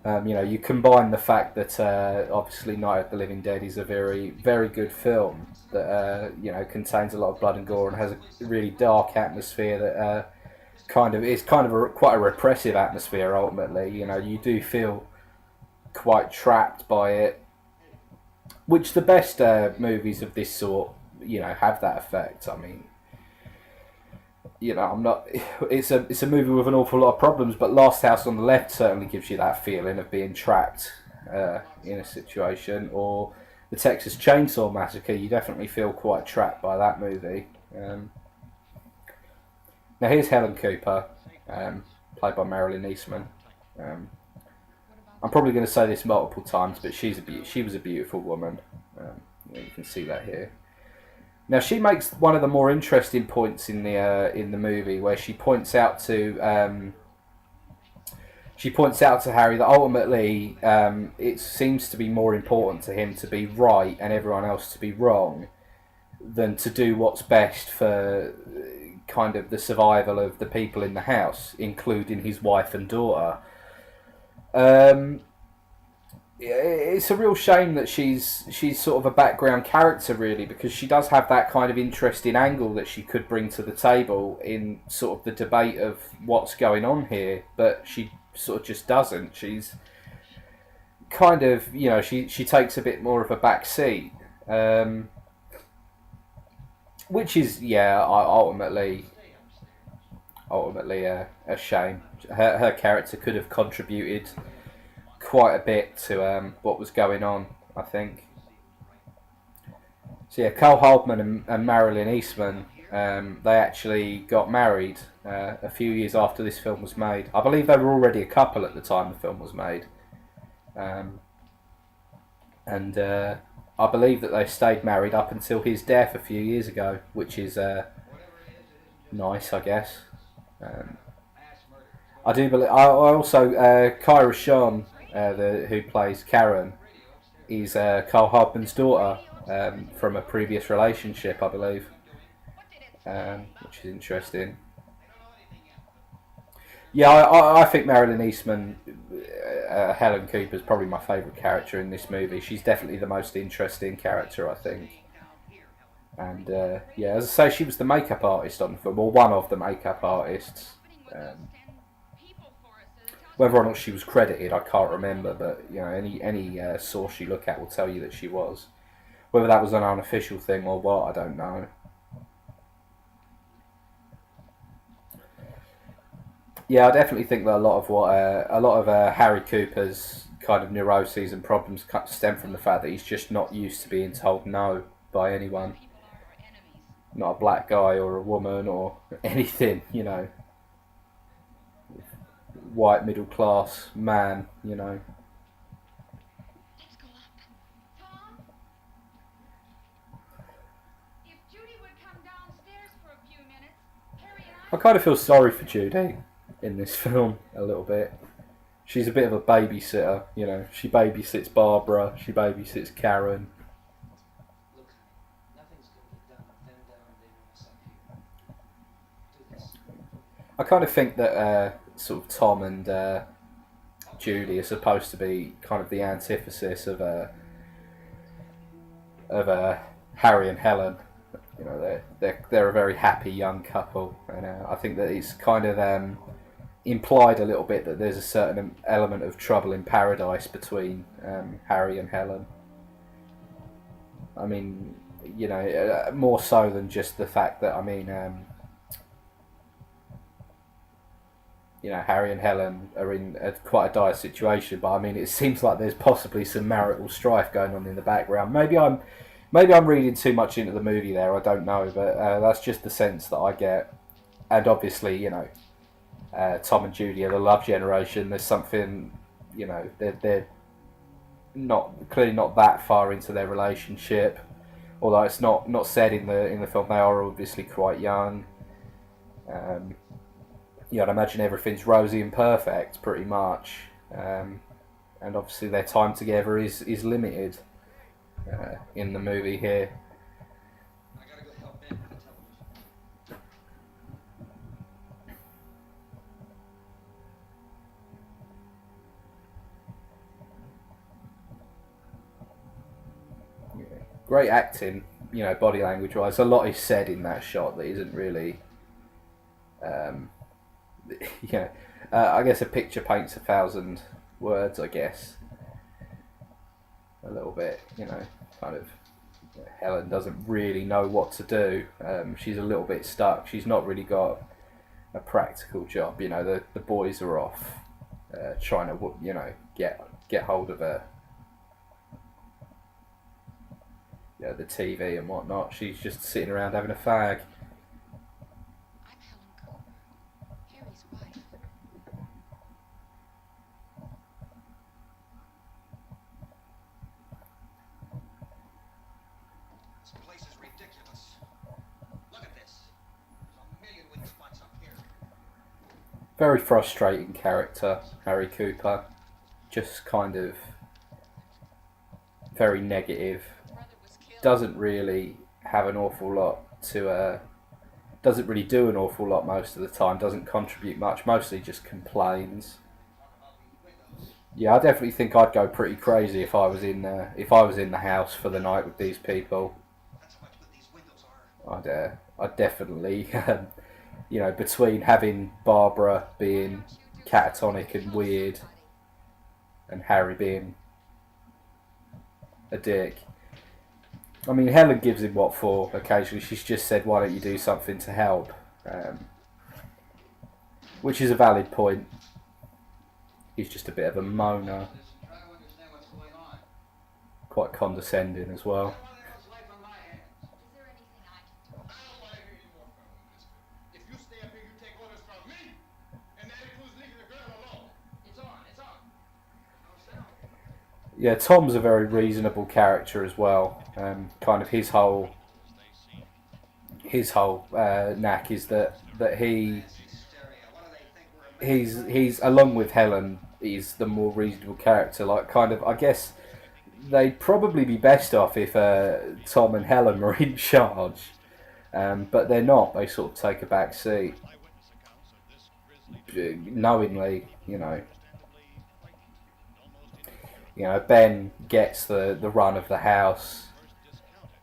You know, you combine the fact that obviously Night of the Living Dead is a very, very good film that you know, contains a lot of blood and gore and has a really dark atmosphere that quite a repressive atmosphere. Ultimately, you know, you do feel quite trapped by it, which the best movies of this sort, you know, have that effect. I mean, you know, I'm not. It's a movie with an awful lot of problems, but Last House on the Left certainly gives you that feeling of being trapped in a situation. Or the Texas Chainsaw Massacre, you definitely feel quite trapped by that movie. Now here's Helen Cooper, played by Marilyn Eastman. I'm probably going to say this multiple times, but she was a beautiful woman. You can see that here. Now she makes one of the more interesting points in the movie, where she points out to Harry that ultimately it seems to be more important to him to be right and everyone else to be wrong than to do what's best for kind of the survival of the people in the house, including his wife and daughter. Um, it's a real shame that she's sort of a background character, really, because she does have that kind of interesting angle that she could bring to the table in sort of the debate of what's going on here, but she sort of just doesn't. She's kind of, she takes a bit more of a back seat, which is, ultimately a shame. Her character could have contributed quite a bit to what was going on, I think. So yeah, Carl Haldman and Marilyn Eastman, they actually got married a few years after this film was made. I believe they were already a couple at the time the film was made. And I believe that they stayed married up until his death a few years ago, which is nice, I guess. I do believe. I also Kyra Sean, who plays Karen, is Carl Hardman's daughter from a previous relationship, I believe, which is interesting. Yeah, I think Marilyn Eastman, Helen Cooper, is probably my favourite character in this movie. She's definitely the most interesting character, I think. And yeah, as I say, she was the makeup artist on the film, or one of the makeup artists. Whether or not she was credited, I can't remember, but any source you look at will tell you that she was. Whether that was an unofficial thing or what, I don't know. Yeah, I definitely think that a lot of Harry Cooper's kind of neuroses and problems stem from the fact that he's just not used to being told no by anyone. Not a black guy or a woman or anything, white middle class man, Let's go up. Tom? If Judy would come downstairs for a few minutes, Harry and I kind of feel sorry for Judy in this film a little bit. She's a bit of a babysitter, She babysits Barbara, she babysits Karen. Look, nothing's gonna get done with them down leaving us up here. Do this. I kind of think that sort of Tom and Judy are supposed to be kind of the antithesis of Harry and Helen. They're a very happy young couple, and I think that it's kind of implied a little bit that there's a certain element of trouble in paradise between Harry and Helen. I mean, more so than just the fact that Harry and Helen are in quite a dire situation, but it seems like there's possibly some marital strife going on in the background. Maybe I'm reading too much into the movie there. I don't know, but that's just the sense that I get. And obviously, Tom and Judy are the love generation. There's something, they're clearly not that far into their relationship. Although it's not said in the film, they are obviously quite young. I'd imagine everything's rosy and perfect, pretty much. And obviously their time together is limited in the movie here. I gotta go help Ben with the television. Great acting, body language wise. A lot is said in that shot that isn't really. I guess a picture paints 1,000 words. I guess a little bit, kind of. Helen doesn't really know what to do. She's a little bit stuck. She's not really got a practical job. The boys are off trying to get hold of her. The TV and whatnot. She's just sitting around having a fag. I'm Helen Cooper, Harry's wife. This place is ridiculous. Look at this. There's a million weak spots up here. Very frustrating character, Harry Cooper. Just kind of very negative. Doesn't really have an awful lot to. Doesn't really do an awful lot most of the time. Doesn't contribute much. Mostly just complains. Yeah, I definitely think I'd go pretty crazy if I was in the house for the night with these people. That's how much good these windows are. I'd definitely, between having Barbara being catatonic and weird, and Harry being a dick. I mean, Helen gives him what for occasionally. She's just said, "Why don't you do something to help?" Which is a valid point. He's just a bit of a moaner, Try to understand what's going on. quite condescending as well. I want Ellen's life on my hands. Is there anything I can do? I don't want to hear any more from him, mister. If you stay up here, you take orders from me. And that includes leaving the girl alone. It's on. It's on. No sound. Yeah, Tom's a very reasonable character as well. Kind of his whole knack is that Hysteria. What do they think we're making? he's along with Helen, he's the more reasonable character. Like, kind of, I guess they'd probably be best off if Tom and Helen were in charge, but they're not. They sort of take a back seat, knowingly. Ben gets the run of the house,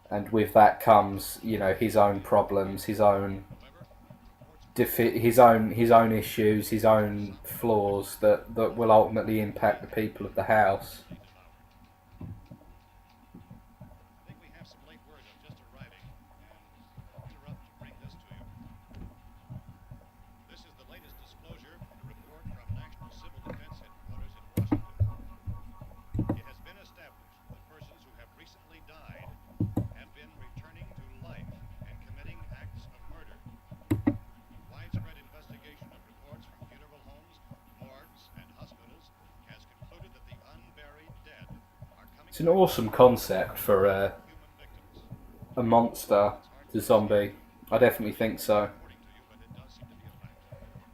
and with that comes his own problems, his own issues, his own flaws that will ultimately impact the people of the house. I think we have some late word just arriving, and interrupt to bring this to you. This is the latest disclosure and a report from National Civil Defense Headquarters in Washington. It has been established that persons who have recently died have been returning to life and committing acts of murder. Widespread investigation of reports from funeral homes, morgues, and hospitals has concluded that the unburied dead are coming. It's an awesome concept for a monster to zombie. I definitely think so.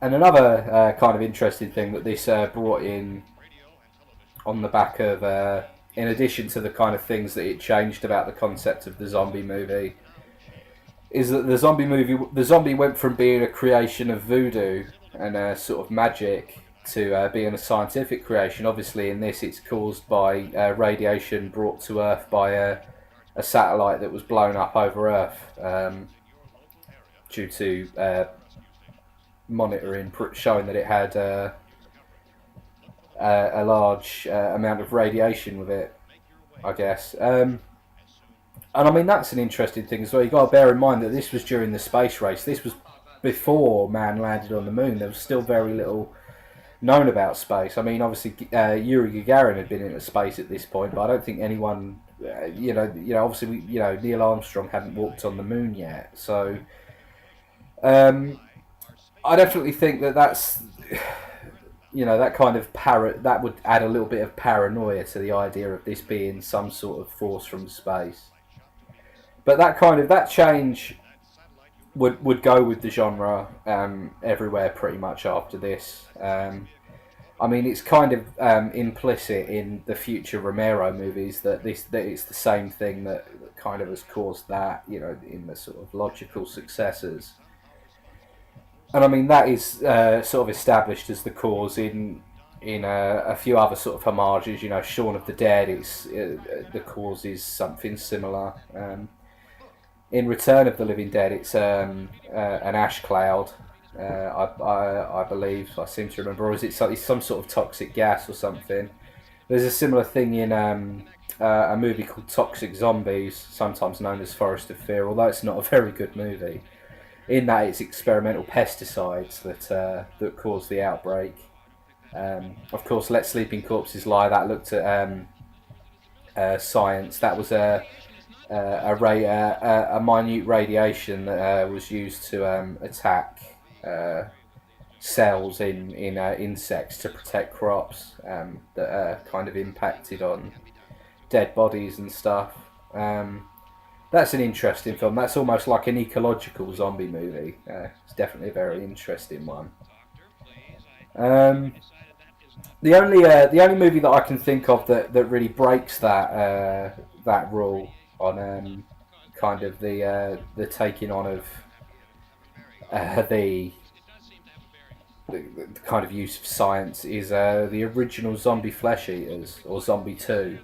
And another kind of interesting thing that this brought in on the back of, in addition to the kind of things that it changed about the concept of the zombie movie, is that the zombie went from being a creation of voodoo and sort of magic to being a scientific creation. Obviously, in this, it's caused by radiation brought to Earth by a satellite that was blown up over Earth due to monitoring showing that it had a large amount of radiation with it, I guess. And I mean, that's an interesting thing as well. You've got to bear in mind that this was during the space race. This was before man landed on the moon. There was still very little known about space. I mean, obviously, Yuri Gagarin had been into space at this point, but I don't think anyone, obviously, Neil Armstrong hadn't walked on the moon yet. So, I definitely think that's, that kind of that would add a little bit of paranoia to the idea of this being some sort of force from space. But that change would go with the genre everywhere pretty much after this. I mean, it's kind of implicit in the future Romero movies that it's the same thing that kind of has caused that, in the sort of logical successors. And I mean, that is sort of established as the cause in a few other sort of homages. Shaun of the Dead is the cause is something similar. In Return of the Living Dead, it's an ash cloud. I believe, I seem to remember, or is it some sort of toxic gas or something? There's a similar thing in a movie called Toxic Zombies, sometimes known as Forest of Fear, although it's not a very good movie. In that, it's experimental pesticides that cause the outbreak. Of course, Let Sleeping Corpses Lie, that looked at science. That was a minute radiation that was used to attack cells in insects to protect crops that kind of impacted on dead bodies and stuff. That's an interesting film. That's almost like an ecological zombie movie. It's definitely a very interesting one. The only movie that I can think of that really breaks that rule on kind of the taking on of the kind of use of science is the original zombie flesh eaters, or Zombie 2,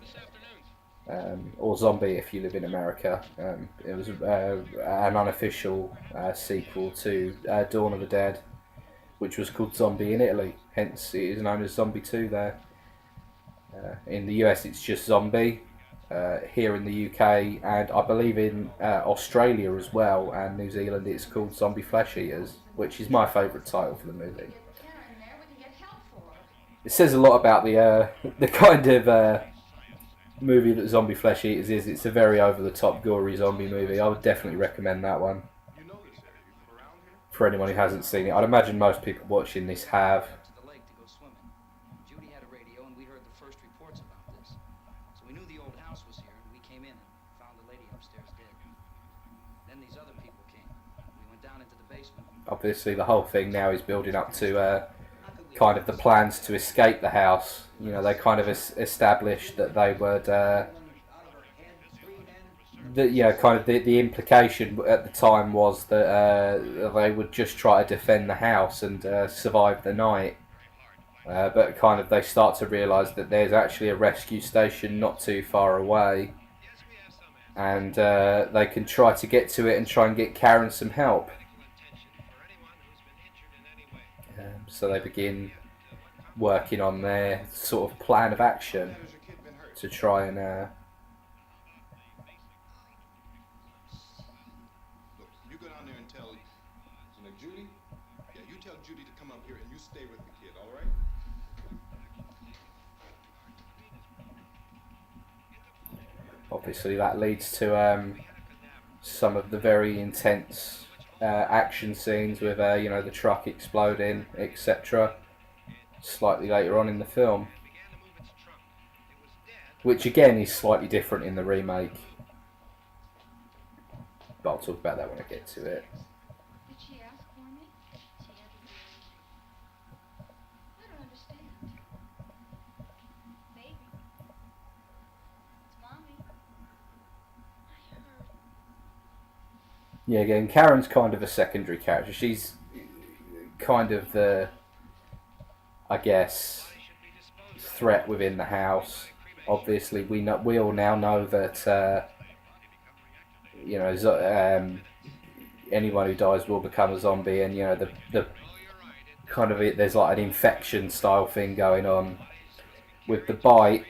or Zombie if you live in America. It was an unofficial sequel to Dawn of the Dead, which was called Zombie in Italy, hence it is known as Zombie 2 there. In the US it's just Zombie. Here in the UK and I believe in Australia as well and New Zealand it's called Zombie Flesh Eaters, which is my favourite title for the movie. Karen there, we can get help for. It says a lot about the kind of movie that Zombie Flesh Eaters is. It's a very over-the-top gory zombie movie. I would definitely recommend that one You know this area. You from around here? for anyone who hasn't seen it. I'd imagine most people watching this have. To the lake to go swimming. Judy had a radio and we heard the first reports about this. So we knew the old house was here and we came in and found the lady upstairs dead. Then these other people came. We went down into the basement. Obviously the whole thing now is building up to kind of the plans to escape the house. You know, they kind of established that they would, the implication at the time was that they would just try to defend the house and survive the night. But kind of they start to realise that there's actually a rescue station not too far away, and they can try to get to it and try and get Karen some help. So they begin working on their sort of plan of action Has your kid been hurt? to try and Look, you go down there and tell Judy. Yeah, you tell Judy to come up here and you stay with the kid, all right? obviously that leads to some of the very intense action scenes with the truck exploding, etc. slightly later on in the film, which again is slightly different in the remake, but I'll talk about that when I get to it. Did she ask for me? She had to do I don't understand. Baby. It's Mommy. I heard. Yeah, again, Karen's kind of a secondary character. She's kind of the, I guess, threat within the house. Obviously, we all now know that anyone who dies will become a zombie, and the kind of there's like an infection style thing going on with the bite,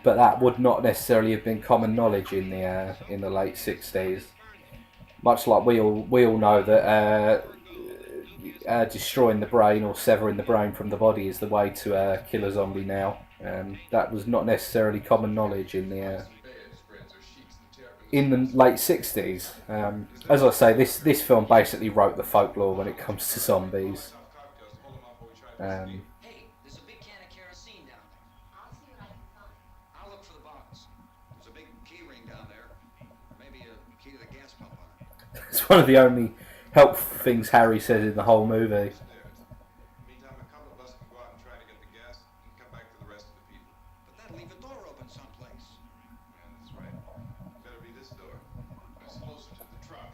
but that would not necessarily have been common knowledge in the late 60s. Much like we all know that destroying the brain or severing the brain from the body is the way to kill a zombie now. That was not necessarily common knowledge in the late 60s. As I say, this film basically wrote the folklore when it comes to zombies. Hey, there's a big can of kerosene down there. I'll see what I can find. I'll look for the bottles. There's a big key ring down there. Maybe a key to the gas pump on it. It's one of the only helpful things Harry says in the whole movie. Meantime, a couple of us can go out and try to get the gas and come back to the rest of the people. But that'll leave a door open someplace. Yeah, that's right. Better be this door. It's closer to the truck.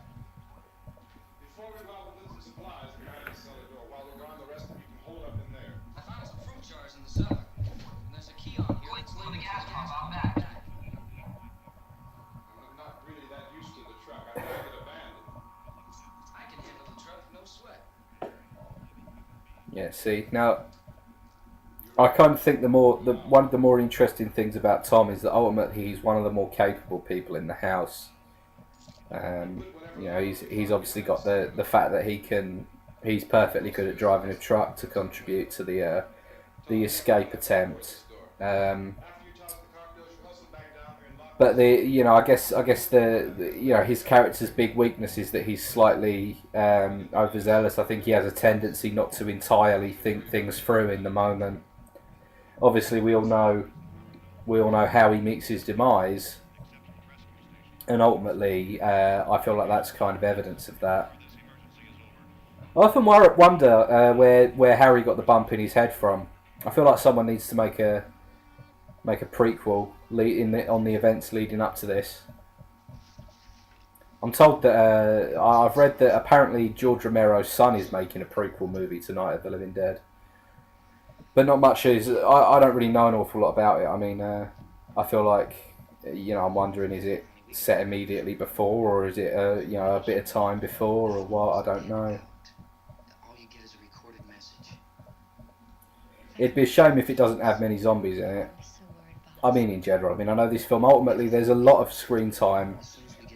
Before we go out with the supplies, we gotta get the cellar door. While we're gone, the rest of you can hold up in there. I found some fruit jars in the cellar. And there's a key on here that's linked to the gas pump out back. I'm not really that used to the truck. I like it abandoned. I can handle the truck, no sweat. Yeah, see, now I kind of think one of the more interesting things about Tom is that ultimately he's one of the more capable people in the house. He's obviously got the fact that he's perfectly good at driving a truck to contribute to the escape attempt. After you toss the cocktails, you hustle back down here and lock But I guess his character's big weakness is that he's slightly overzealous. I think he has a tendency not to entirely think things through in the moment. Obviously, we all know how he meets his demise, and ultimately, I feel like that's kind of evidence of that. I often wonder where Harry got the bump in his head from. I feel like someone needs to make a prequel on the events leading up to this. I'm told that I've read that apparently George Romero's son is making a prequel movie to Night of the Living Dead, but not much is. I don't really know an awful lot about it. I mean, I feel like, I'm wondering, is it set immediately before, or is it a bit of time before, or what? I don't know. All you get is a recorded message. It'd be a shame if it doesn't have many zombies in it. I mean, in general. I mean, I know this film ultimately there's a lot of screen time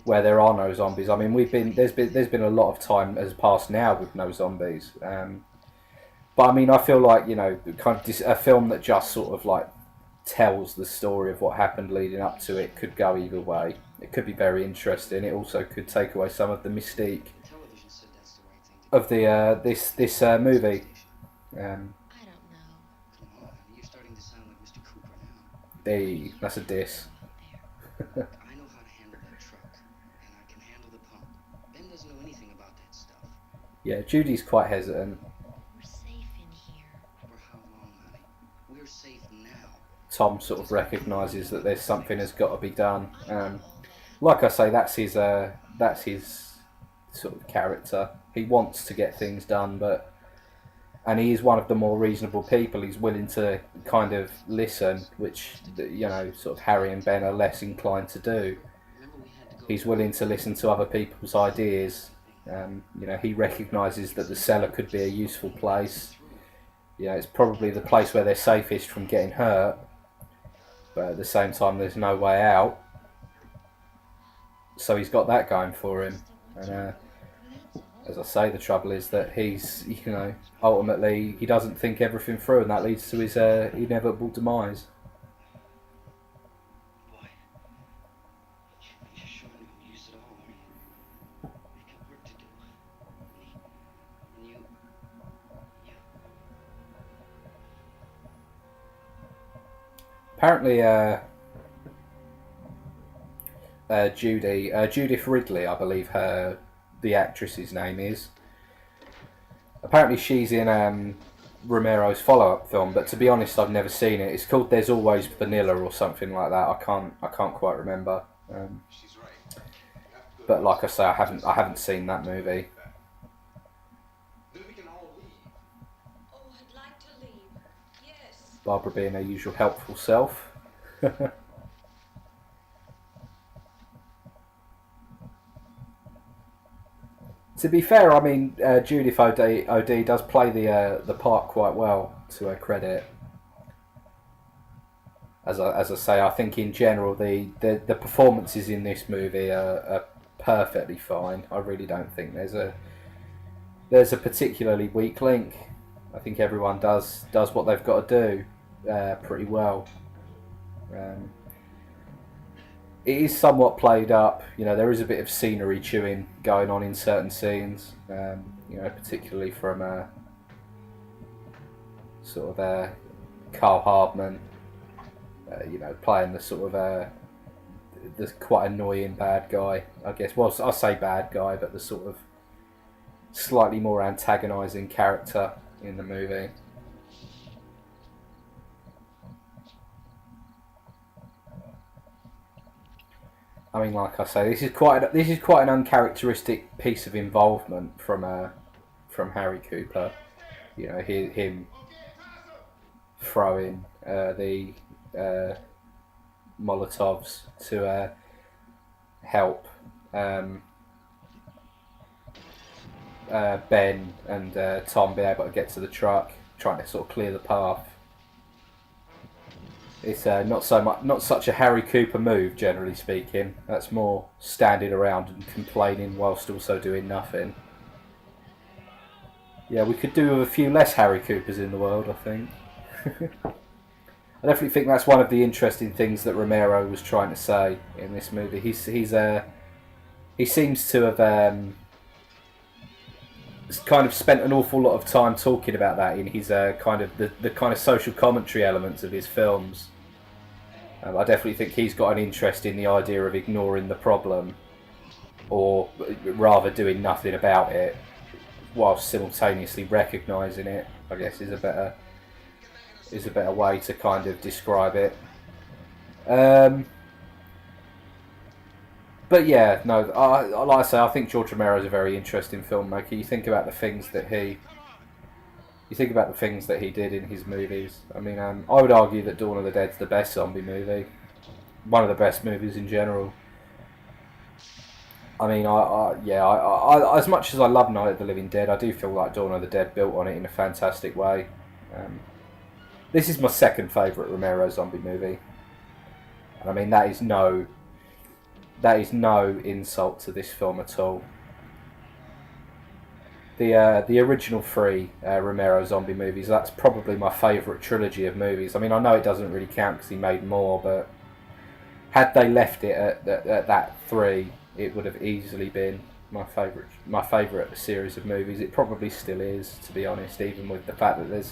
where there are no zombies. I mean, there's been a lot of time has passed now with no zombies. But I mean, I feel like, kind of a film that just sort of like tells the story of what happened leading up to it could go either way. It could be very interesting. It also could take away some of the mystique Television said that's the right thing to of the this movie. I don't know. Come on, honey, you're starting to sound like Mr. Cooper now. That's a diss. I know how to handle that truck, and I can handle the pump. Ben doesn't know anything about that stuff. Yeah, Judy's quite hesitant. We're safe in here. For how long, honey? We're safe now. Tom sort of recognises that there's something has got to be done. Like I say, that's his sort of character. He wants to get things done, and he is one of the more reasonable people. He's willing to kind of listen, which sort of Harry and Ben are less inclined to do. He's willing to listen to other people's ideas. He recognises that the cellar could be a useful place. It's probably the place where they're safest from getting hurt, but at the same time there's no way out. So he's got that going for him. And as I say, the trouble is that he's, ultimately he doesn't think everything through, and that leads to his inevitable demise. Boy, you're showing no use at all, are you? We've got work to do. And you... Apparently, Judith Ridley, I believe the actress's name is. Apparently she's in Romero's follow-up film, but to be honest, I've never seen it. It's called There's Always Vanilla or something like that. I can't quite remember. She's right. But like I say, I haven't seen that movie. Then we can all leave. Oh, I'd like to leave. Yes. Barbara being her usual helpful self. To be fair, I mean, Judith O'D does play the part quite well, to her credit. As I say, I think in general the performances in this movie are perfectly fine. I really don't think there's a particularly weak link. I think everyone does what they've got to do pretty well. It is somewhat played up. There is a bit of scenery chewing going on in certain scenes. Particularly from sort of Carl Hardman. Playing the sort of the quite annoying bad guy, I guess. Well, I say bad guy, but the sort of slightly more antagonising character in the movie. I mean, like I say, this is quite an uncharacteristic piece of involvement from Harry Cooper. Him throwing the Molotovs to help Ben and Tom be able to get to the truck, trying to sort of clear the path. It's not such a Harry Cooper move, generally speaking. That's more standing around and complaining whilst also doing nothing. Yeah, we could do with a few less Harry Coopers in the world, I think. I definitely think that's one of the interesting things that Romero was trying to say in this movie. He seems to have kind of spent an awful lot of time talking about that in his kind of the kind of social commentary elements of his films. I definitely think he's got an interest in the idea of ignoring the problem, or rather doing nothing about it, whilst simultaneously recognising it. I guess is a better way to kind of describe it. But yeah, no. Like I say, I think George Romero is a very interesting filmmaker. You think about the things that he did in his movies. I mean, I would argue that Dawn of the Dead's the best zombie movie, one of the best movies in general. I mean, as much as I love Night of the Living Dead, I do feel like Dawn of the Dead built on it in a fantastic way. This is my second favourite Romero zombie movie, and I mean that is no insult to this film at all. The original three Romero zombie movies, that's probably my favourite trilogy of movies. I mean, I know it doesn't really count because he made more, but had they left it at that three, it would have easily been my favourite series of movies. It probably still is, to be honest, even with the fact that there's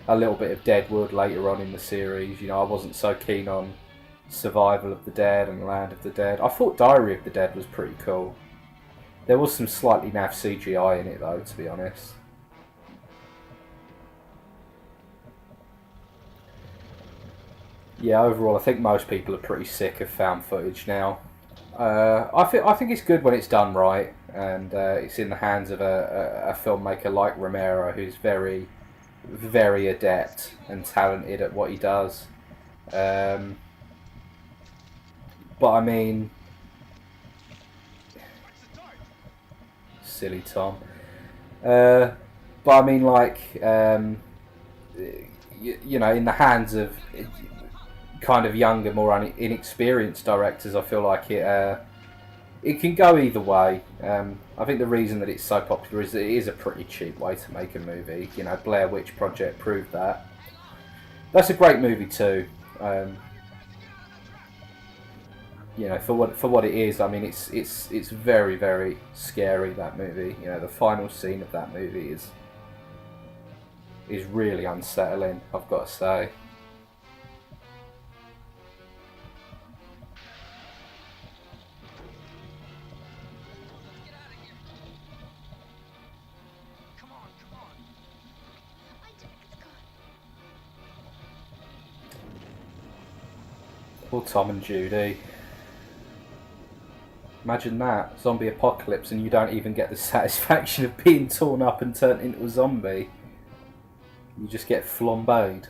a little bit of Deadwood later on in the series. You know, I wasn't so keen on Survival of the Dead and Land of the Dead. I thought Diary of the Dead was pretty cool. There was some slightly naff CGI in it though, to be honest. Yeah, overall I think most people are pretty sick of found footage now. I think it's good when it's done right, and it's in the hands of a filmmaker like Romero, who's very, very adept and talented at what he does. But I mean, silly Tom. But I mean, like, you know, in the hands of kind of younger, more inexperienced directors, I feel like it can go either way. I think the reason that it's so popular is that it is a pretty cheap way to make a movie. You know, Blair Witch Project proved that. That's a great movie too. You know, for what it is, I mean, it's very, very scary, that movie. You know, the final scene of that movie is really unsettling, I've got to say. Poor Tom and Judy. Imagine that, zombie apocalypse, and you don't even get the satisfaction of being torn up and turned into a zombie. You just get flambéed.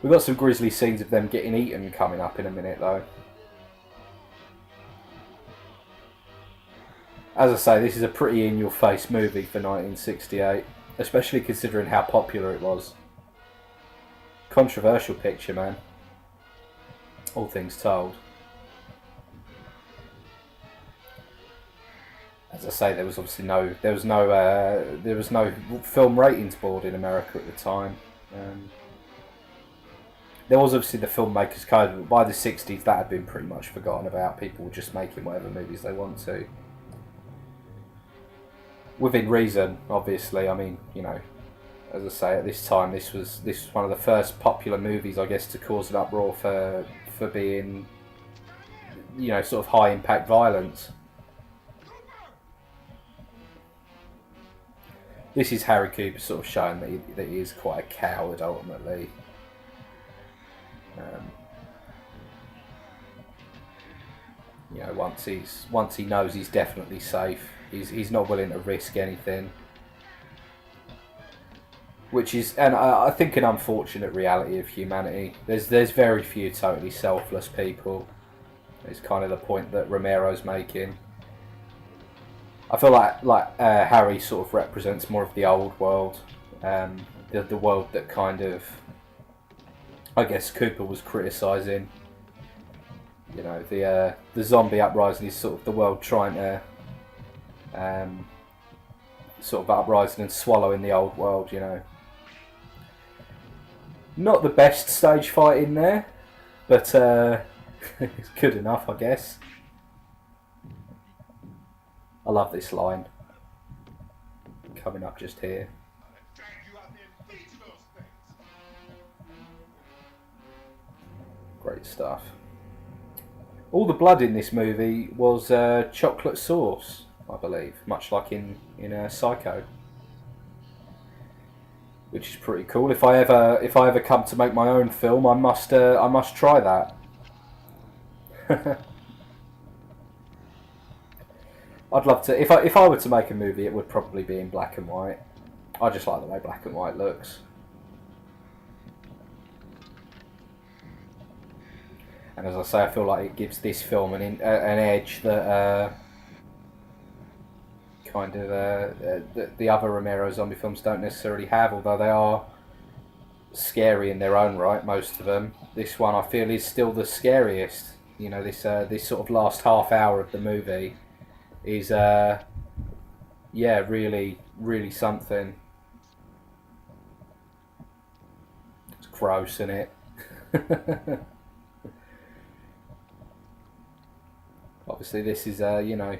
We've got some grisly scenes of them getting eaten coming up in a minute though. As I say, this is a pretty in-your-face movie for 1968, especially considering how popular it was. Controversial picture, man. All things told. As I say, there was obviously no film ratings board in America at the time. There was obviously the filmmakers code, but by the 60s that had been pretty much forgotten about. People were just making whatever movies they want to. Within reason, obviously. I mean, you know, as I say, at this time, this was one of the first popular movies, I guess, to cause an uproar for being, you know, sort of high impact violence. This is Harry Cooper sort of showing that he is quite a coward ultimately. You know, once he knows he's definitely safe, he's not willing to risk anything. Which is, and I think, an unfortunate reality of humanity. There's very few totally selfless people. It's kind of the point that Romero's making. I feel like Harry sort of represents more of the old world, the world that kind of, I guess, Cooper was criticising. You know, the zombie uprising is sort of the world trying to sort of uprising and swallowing the old world. You know. Not the best stage fight in there, but it's good enough, I guess. I love this line. Coming up just here. Great stuff. All the blood in this movie was chocolate sauce, I believe, much like in Psycho. which is pretty cool. If I ever come to make my own film, I must try that. I'd love to. If I were to make a movie, it would probably be in black and white. I just like the way black and white looks. And as I say, I feel like it gives this film an edge that kind of the other Romero zombie films don't necessarily have, although they are scary in their own right, most of them. This one I feel is still the scariest. You know, this sort of last half hour of the movie is yeah, really, really something. It's gross, isn't it? Obviously this is you know,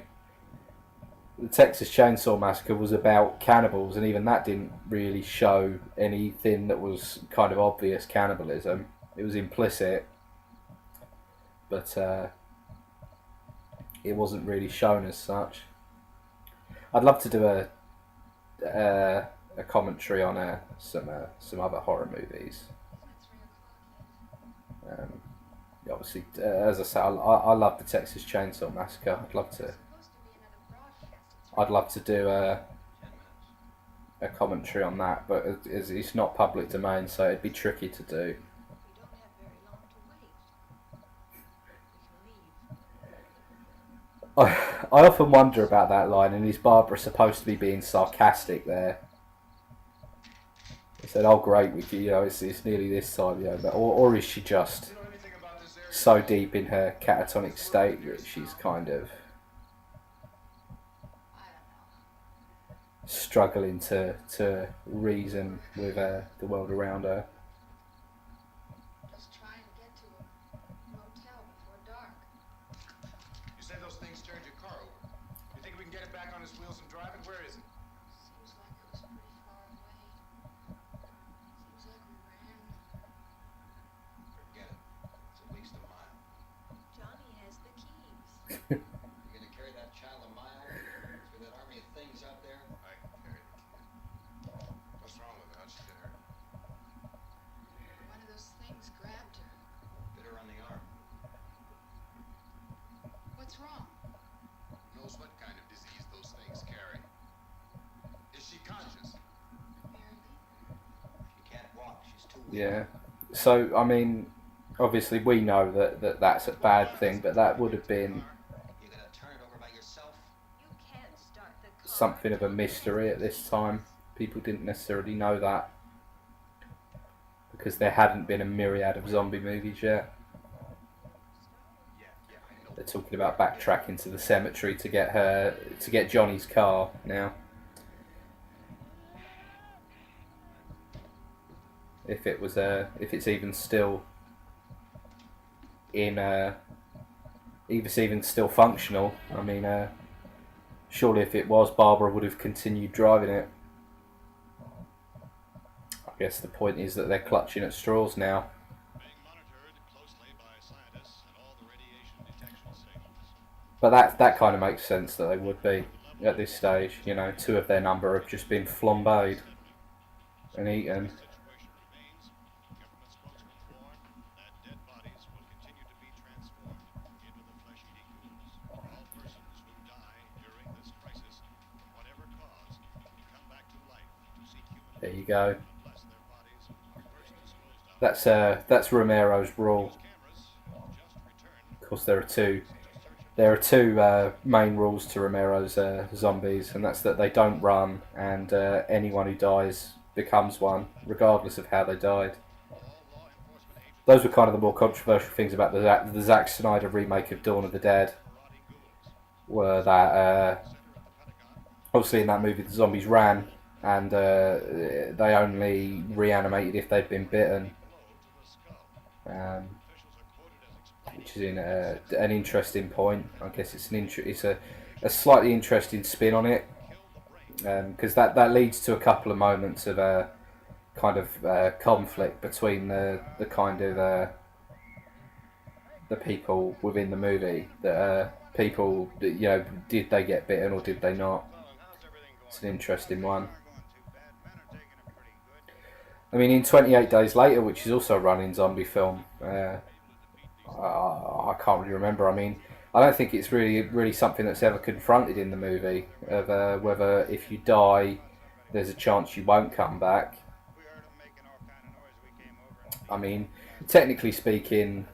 the Texas Chainsaw Massacre was about cannibals, and even that didn't really show anything that was kind of obvious cannibalism. It was implicit, but it wasn't really shown as such. I'd love to do a commentary on some other horror movies. Obviously, as I say, I love the Texas Chainsaw Massacre. I'd love to do a commentary on that, but it's not public domain, so it'd be tricky to do. I often wonder about that line, and is Barbara supposed to be being sarcastic there? He said, "Oh great, you know, it's nearly this time, you know," or is she just so deep in her catatonic state that she's kind of struggling to reason with the world around her? Just trying to get to a motel before dark. You said those things turned your car over. You think we can get it back on its wheels and drive it? Where is it? Seems like it was pretty far away. Seems like we ran. Forget it. It's at least a mile. Johnny has the keys. You're gonna carry that child a mile through that army of things out there? I can carry the kid. What's wrong with her? How'd she get hurt? One of those things grabbed her. Bit her on the arm. What's wrong? Who knows what kind of disease those things carry? Is she conscious? Barely. She can't walk. She's too weak. Yeah. So I mean, obviously we know that that's a bad thing, but that would have been You're gonna turn it over by yourself? You can't start the car. something of a mystery at this time. People didn't necessarily know that because there hadn't been a myriad of zombie movies yet. Yeah, I know. They're talking about backtracking to the cemetery to get Johnny's car now. If it's even still in if it's even still functional. I mean, surely if it was, Barbara would have continued driving it. I guess the point is that they're clutching at straws now. Being monitored closely by scientists and all the radiation detection stations. But that kind of makes sense that they would be at this stage. You know, 2 of their number have just been flambéed and eaten. Situation remains. Government spokesman warned that dead bodies will continue to be transformed into the flesh-eating ghouls. All persons who die during this crisis, from whatever cause, come back to life to seek human There you go. unless their bodies are first disposed of. That's Romero's rule. Cameras just returned. Of course, there are two main rules to Romero's zombies, and that's that they don't run, and anyone who dies becomes one, regardless of how they died. Those were kind of the more controversial things about the Zack Snyder remake of Dawn of the Dead, were that obviously in that movie the zombies ran, and they only reanimated if they'd been bitten. Which is an interesting point. I guess it's a slightly interesting spin on it, because that leads to a couple of moments of kind of conflict between the kind of the people within the movie. That people, you know, did they get bitten or did they not? It's an interesting one. I mean, in 28 Days Later, which is also a running zombie film, I can't really remember. I mean, I don't think it's really something that's ever confronted in the movie of whether if you die, there's a chance you won't come back. We heard him making all kind of noise. We came over and I mean, technically speaking,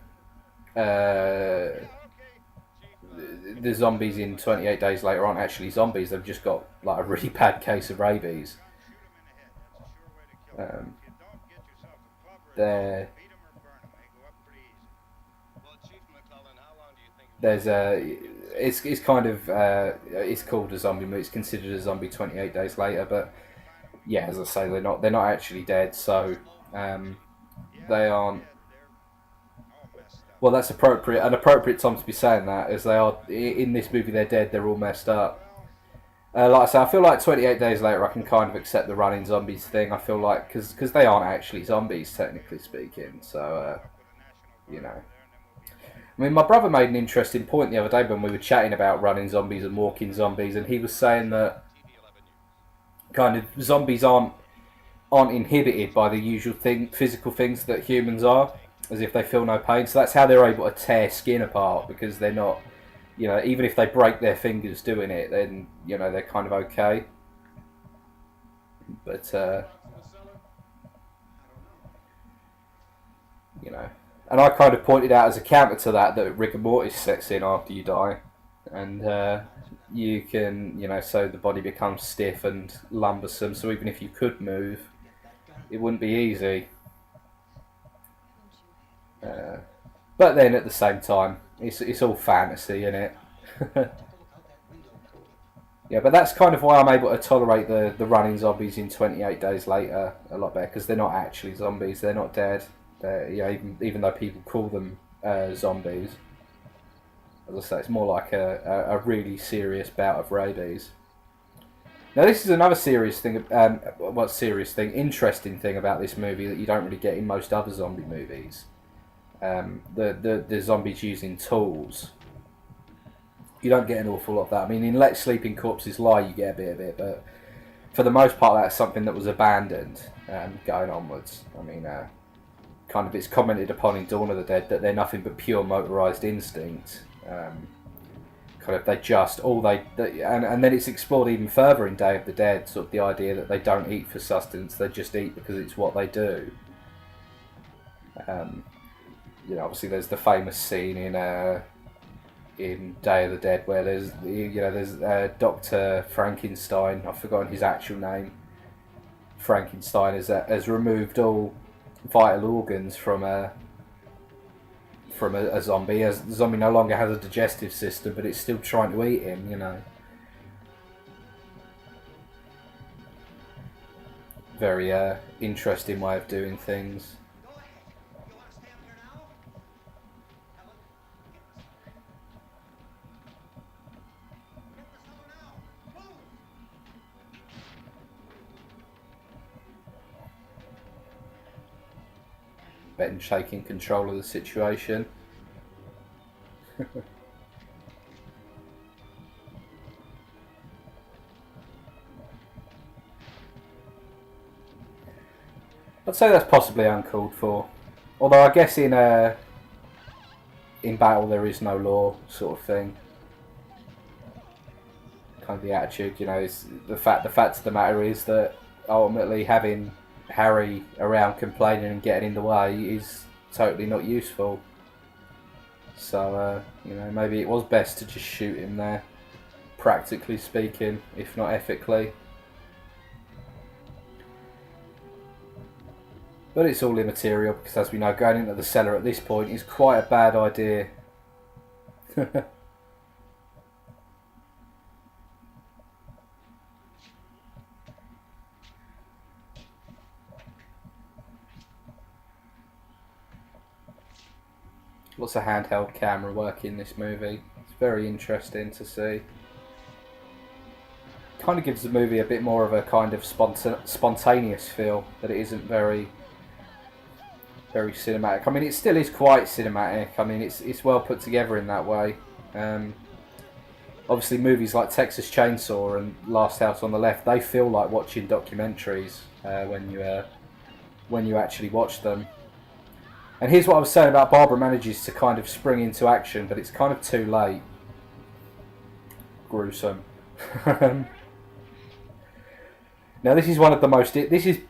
okay, Chief. the zombies in 28 Days Later aren't actually zombies. They've just got like a really bad case of rabies. Shoot him in the head. That's a sure way to kill him. Um, If you don't get yourself a club or a there, beat him or burn him. They go up pretty easy. Well, Chief McClellan, how long do you think? there's it's kind of it's called a zombie movie. It's considered a zombie 28 Days Later, but yeah, as I say, they're not actually dead. So they aren't. All messed up. Well, that's an appropriate time to be saying that, as they are in this movie. They're dead. They're all messed up. Like I say, I feel like 28 Days Later, I can kind of accept the running zombies thing. I feel like because they aren't actually zombies, technically speaking. So you know. I mean, my brother made an interesting point the other day when we were chatting about running zombies and walking zombies, and he was saying that kind of zombies aren't inhibited by the usual physical things that humans are, as if they feel no pain. So that's how they're able to tear skin apart, because they're not, even if they break their fingers doing it, then they're kind of okay. But and I kind of pointed out as a counter to that rigor mortis sets in after you die, and you can, so the body becomes stiff and lumbersome. So even if you could move, it wouldn't be easy. But then at the same time, it's all fantasy, isn't it? Yeah, but that's kind of why I'm able to tolerate the running zombies in 28 Days Later a lot better, because they're not actually zombies. They're not dead. Even though people call them zombies, as I say, it's more like a really serious bout of rabies. Now, this is another interesting thing about this movie that you don't really get in most other zombie movies. The zombies using tools. You don't get an awful lot of that. I mean, in Let Sleeping Corpses Lie, you get a bit of it, but for the most part, that's something that was abandoned going onwards. I mean, kind of it's commented upon in Dawn of the Dead that they're nothing but pure motorized instinct. Kind of and then it's explored even further in Day of the Dead, sort of the idea that they don't eat for sustenance, they just eat because it's what they do. Obviously there's the famous scene in Day of the Dead where there's Dr. Frankenstein. I've forgotten his actual name. Frankenstein has removed all vital organs from a zombie, as the zombie no longer has a digestive system, but it's still trying to eat him. Very interesting way of doing things. Ben taking control of the situation. I'd say that's possibly uncalled for. Although I guess in battle there is no law, sort of thing. Kind of the attitude, is the fact of the matter is that ultimately having Harry around complaining and getting in the way is totally not useful. So maybe it was best to just shoot him there, practically speaking, if not ethically. But it's all immaterial, because as we know, going into the cellar at this point is quite a bad idea. Lots of handheld camera work in this movie. It's very interesting to see. Kind of gives the movie a bit more of a kind of spontaneous feel, that it isn't very cinematic. I mean, it still is quite cinematic. I mean, it's well put together in that way. Obviously, movies like Texas Chainsaw and Last House on the Left, they feel like watching documentaries when when you actually watch them. And here's what I was saying about Barbara manages to kind of spring into action, but it's kind of too late. Gruesome. Now this is one of the most... This is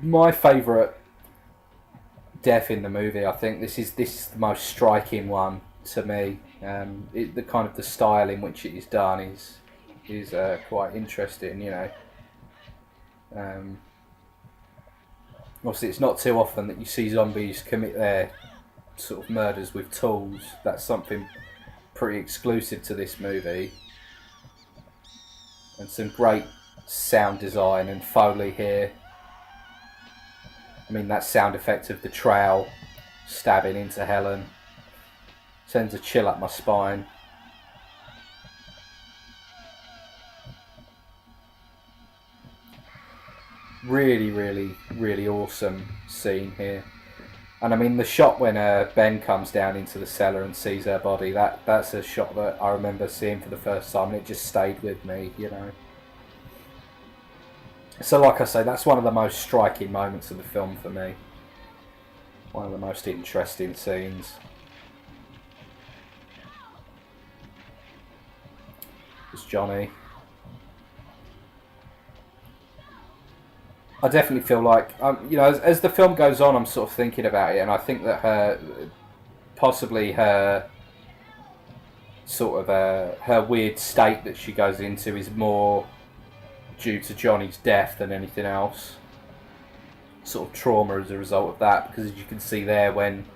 my favourite death in the movie. I think this is the most striking one to me. The kind of the style in which it is done is quite interesting, you know. Obviously, it's not too often that you see zombies commit their sort of murders with tools. That's something pretty exclusive to this movie. And some great sound design and Foley here. I mean, that sound effect of the trowel stabbing into Helen sends a chill up my spine. Really, really, really awesome scene here. And I mean, the shot when Ben comes down into the cellar and sees her body, that's a shot that I remember seeing for the first time, and it just stayed with me, you know. So like I say, that's one of the most striking moments of the film for me. One of the most interesting scenes. It's Johnny. I definitely feel like, you know, as the film goes on, I'm sort of thinking about it, and I think that possibly her sort of her weird state that she goes into is more due to Johnny's death than anything else. Sort of trauma as a result of that, because as you can see there, when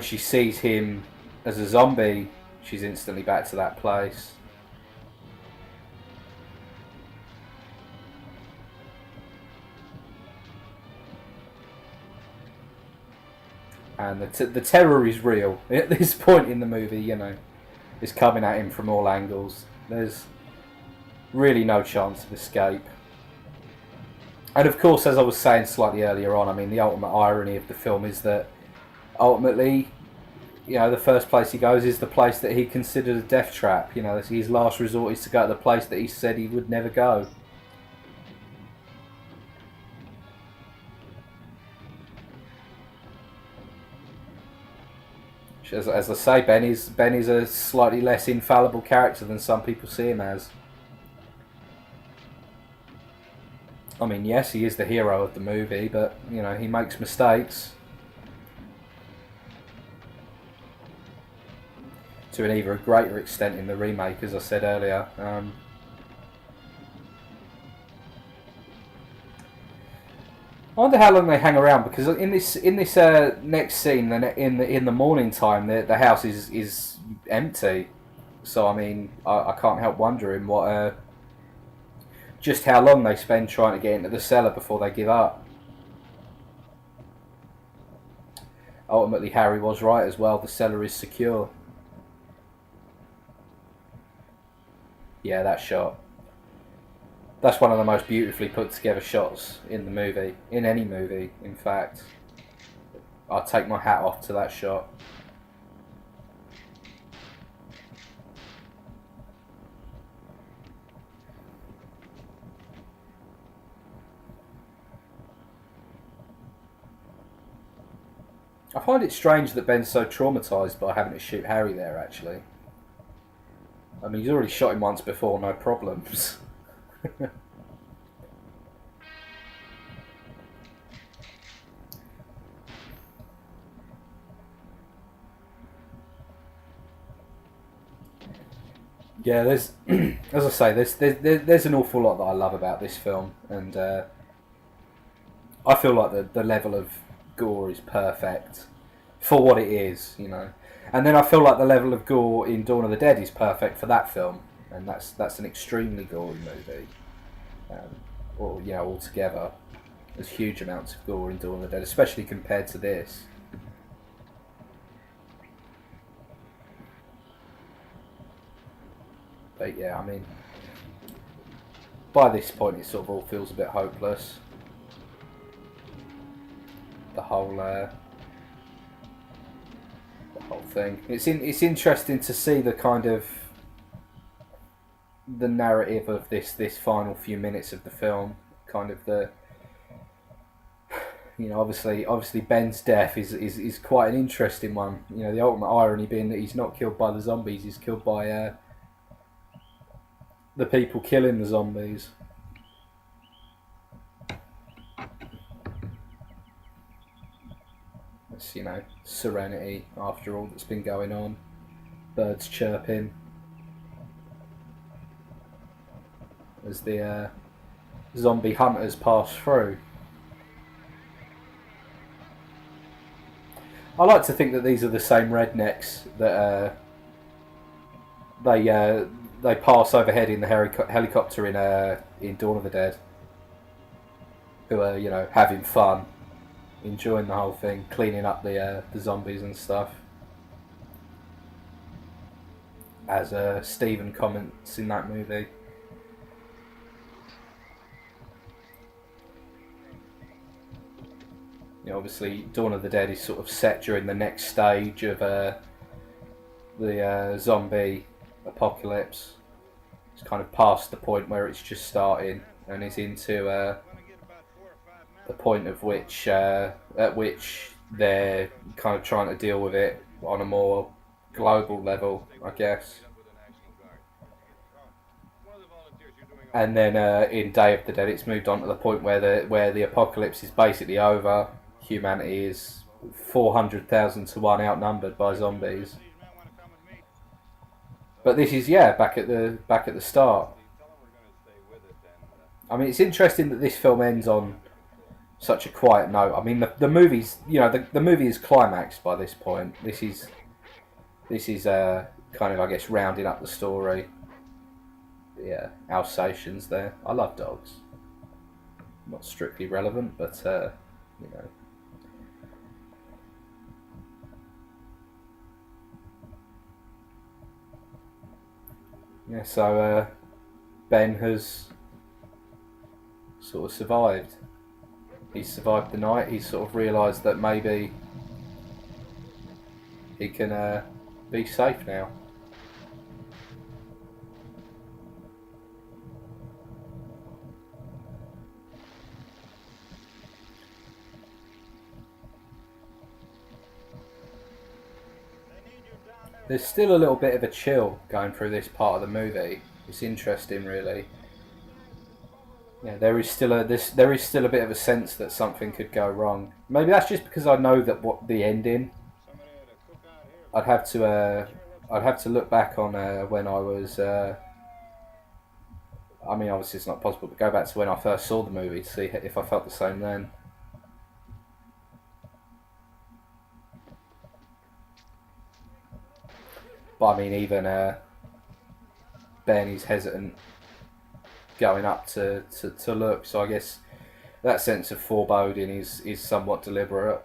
she sees him as a zombie, she's instantly back to that place. And the terror is real at this point in the movie, you know. It's coming at him from all angles. There's really no chance of escape. And of course, as I was saying slightly earlier on, I mean, the ultimate irony of the film is that ultimately, you know, the first place he goes is the place that he considered a death trap. You know, his last resort is to go to the place that he said he would never go. As I say, Ben is a slightly less infallible character than some people see him as. I mean, yes, he is the hero of the movie, but, you know, he makes mistakes. To an even greater extent in the remake, as I said earlier. I wonder how long they hang around, because in this next scene, in the morning time, the house is empty. So I mean, I can't help wondering what just how long they spend trying to get into the cellar before they give up. Ultimately, Harry was right as well. The cellar is secure. Yeah, that shot. That's one of the most beautifully put together shots in the movie. In any movie, in fact. I'll take my hat off to that shot. I find it strange that Ben's so traumatised by having to shoot Harry there, actually. I mean, he's already shot him once before, no problems. Yeah, there's, as I say, there's an awful lot that I love about this film, and I feel like the level of gore is perfect for what it is, you know. And then I feel like the level of gore in Dawn of the Dead is perfect for that film, and that's an extremely gory movie. Or, you know, altogether, there's huge amounts of gore in Dawn of the Dead, especially compared to this. But yeah, I mean, by this point it sort of all feels a bit hopeless. The whole thing. It's interesting to see the kind of the narrative of this final few minutes of the film. Kind of the you know, obviously Ben's death is quite an interesting one. You know, the ultimate irony being that he's not killed by the zombies; he's killed by the people killing the zombies. It's, you know, serenity after all that's been going on. Birds chirping as the zombie hunters pass through. I like to think that these are the same rednecks that they pass overhead in the helicopter in Dawn of the Dead, who are, you know, having fun, enjoying the whole thing, cleaning up the zombies and stuff. As Stephen comments in that movie. You know, obviously, Dawn of the Dead is sort of set during the next stage of the zombie apocalypse. It's kind of past the point where it's just starting, and is into the point of which at which they're kind of trying to deal with it on a more global level, I guess. And then in Day of the Dead, it's moved on to the point where the apocalypse is basically over. Humanity is 400,000 to 1 outnumbered by zombies. But this is, yeah, back at the start. I mean, it's interesting that this film ends on such a quiet note. I mean, the movie's, you know, the movie is climaxed by this point. This is kind of, I guess, rounding up the story. Yeah, Alsatians there. I love dogs. Not strictly relevant, but you know. Yeah, so Ben has sort of survived. He's survived the night. He's sort of realised that maybe he can be safe now. There's still a little bit of a chill going through this part of the movie. It's interesting, really. Yeah, there is still a bit of a sense that something could go wrong. Maybe that's just because I know that what the ending. I'd have to look back on when I was. I mean, obviously it's not possible, but go back to when I first saw the movie to see if I felt the same then. But I mean, even Ben is hesitant going up to look, so I guess that sense of foreboding is somewhat deliberate.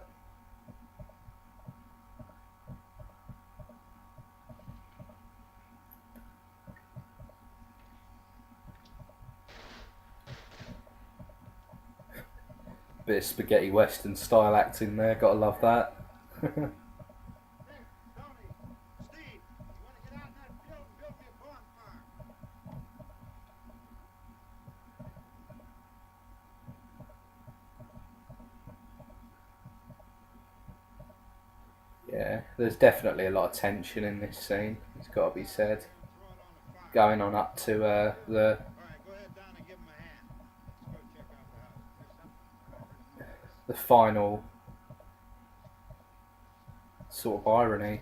Bit of spaghetti western style acting there, gotta love that. Yeah, there's definitely a lot of tension in this scene, it's got to be said. Going on up to the final sort of irony.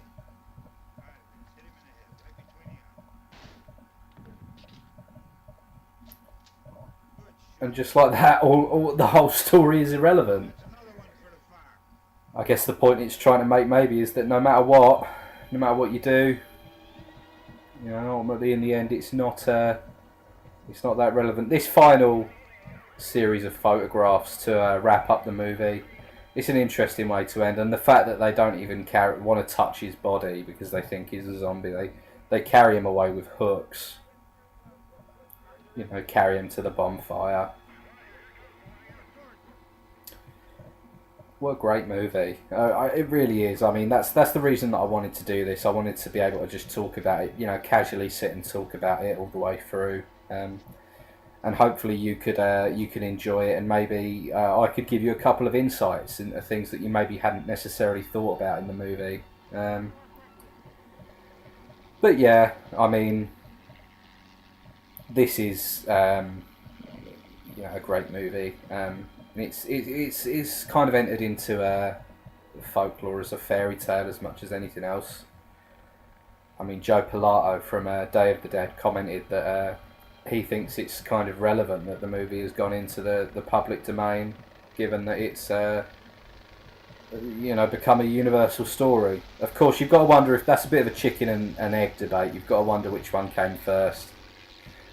And just like that, all the whole story is irrelevant. I guess the point it's trying to make maybe is that no matter what you do, you know, ultimately in the end it's not that relevant. This final series of photographs to wrap up the movie, it's an interesting way to end, and the fact that they don't even want to touch his body because they think he's a zombie, they carry him away with hooks, you know, carry him to the bonfire. What a great movie. It really is. I mean, that's the reason that I wanted to do this. I wanted to be able to just talk about it, you know, casually sit and talk about it all the way through. and hopefully you could enjoy it, and maybe I could give you a couple of insights into things that you maybe hadn't necessarily thought about in the movie. But yeah, I mean, this is a great movie. It's kind of entered into folklore as a fairy tale as much as anything else. I mean, Joe Pilato from Day of the Dead commented that he thinks it's kind of relevant that the movie has gone into the public domain, given that it's become a universal story. Of course, you've got to wonder if that's a bit of a chicken and egg debate. You've got to wonder which one came first.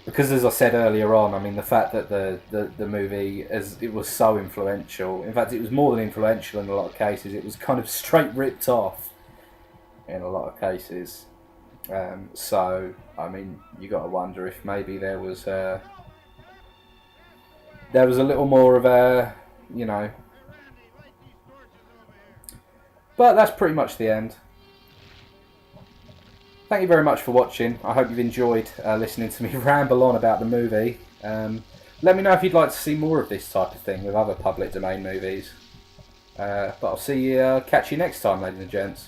Because as I said earlier on, I mean, the fact that the movie, as it was so influential, in fact it was more than influential in a lot of cases, it was kind of straight ripped off in a lot of cases. So, I mean, you got to wonder if maybe there was a little more of a, But that's pretty much the end. Thank you very much for watching. I hope you've enjoyed listening to me ramble on about the movie. Let me know if you'd like to see more of this type of thing with other public domain movies. But I'll catch you next time, ladies and gents.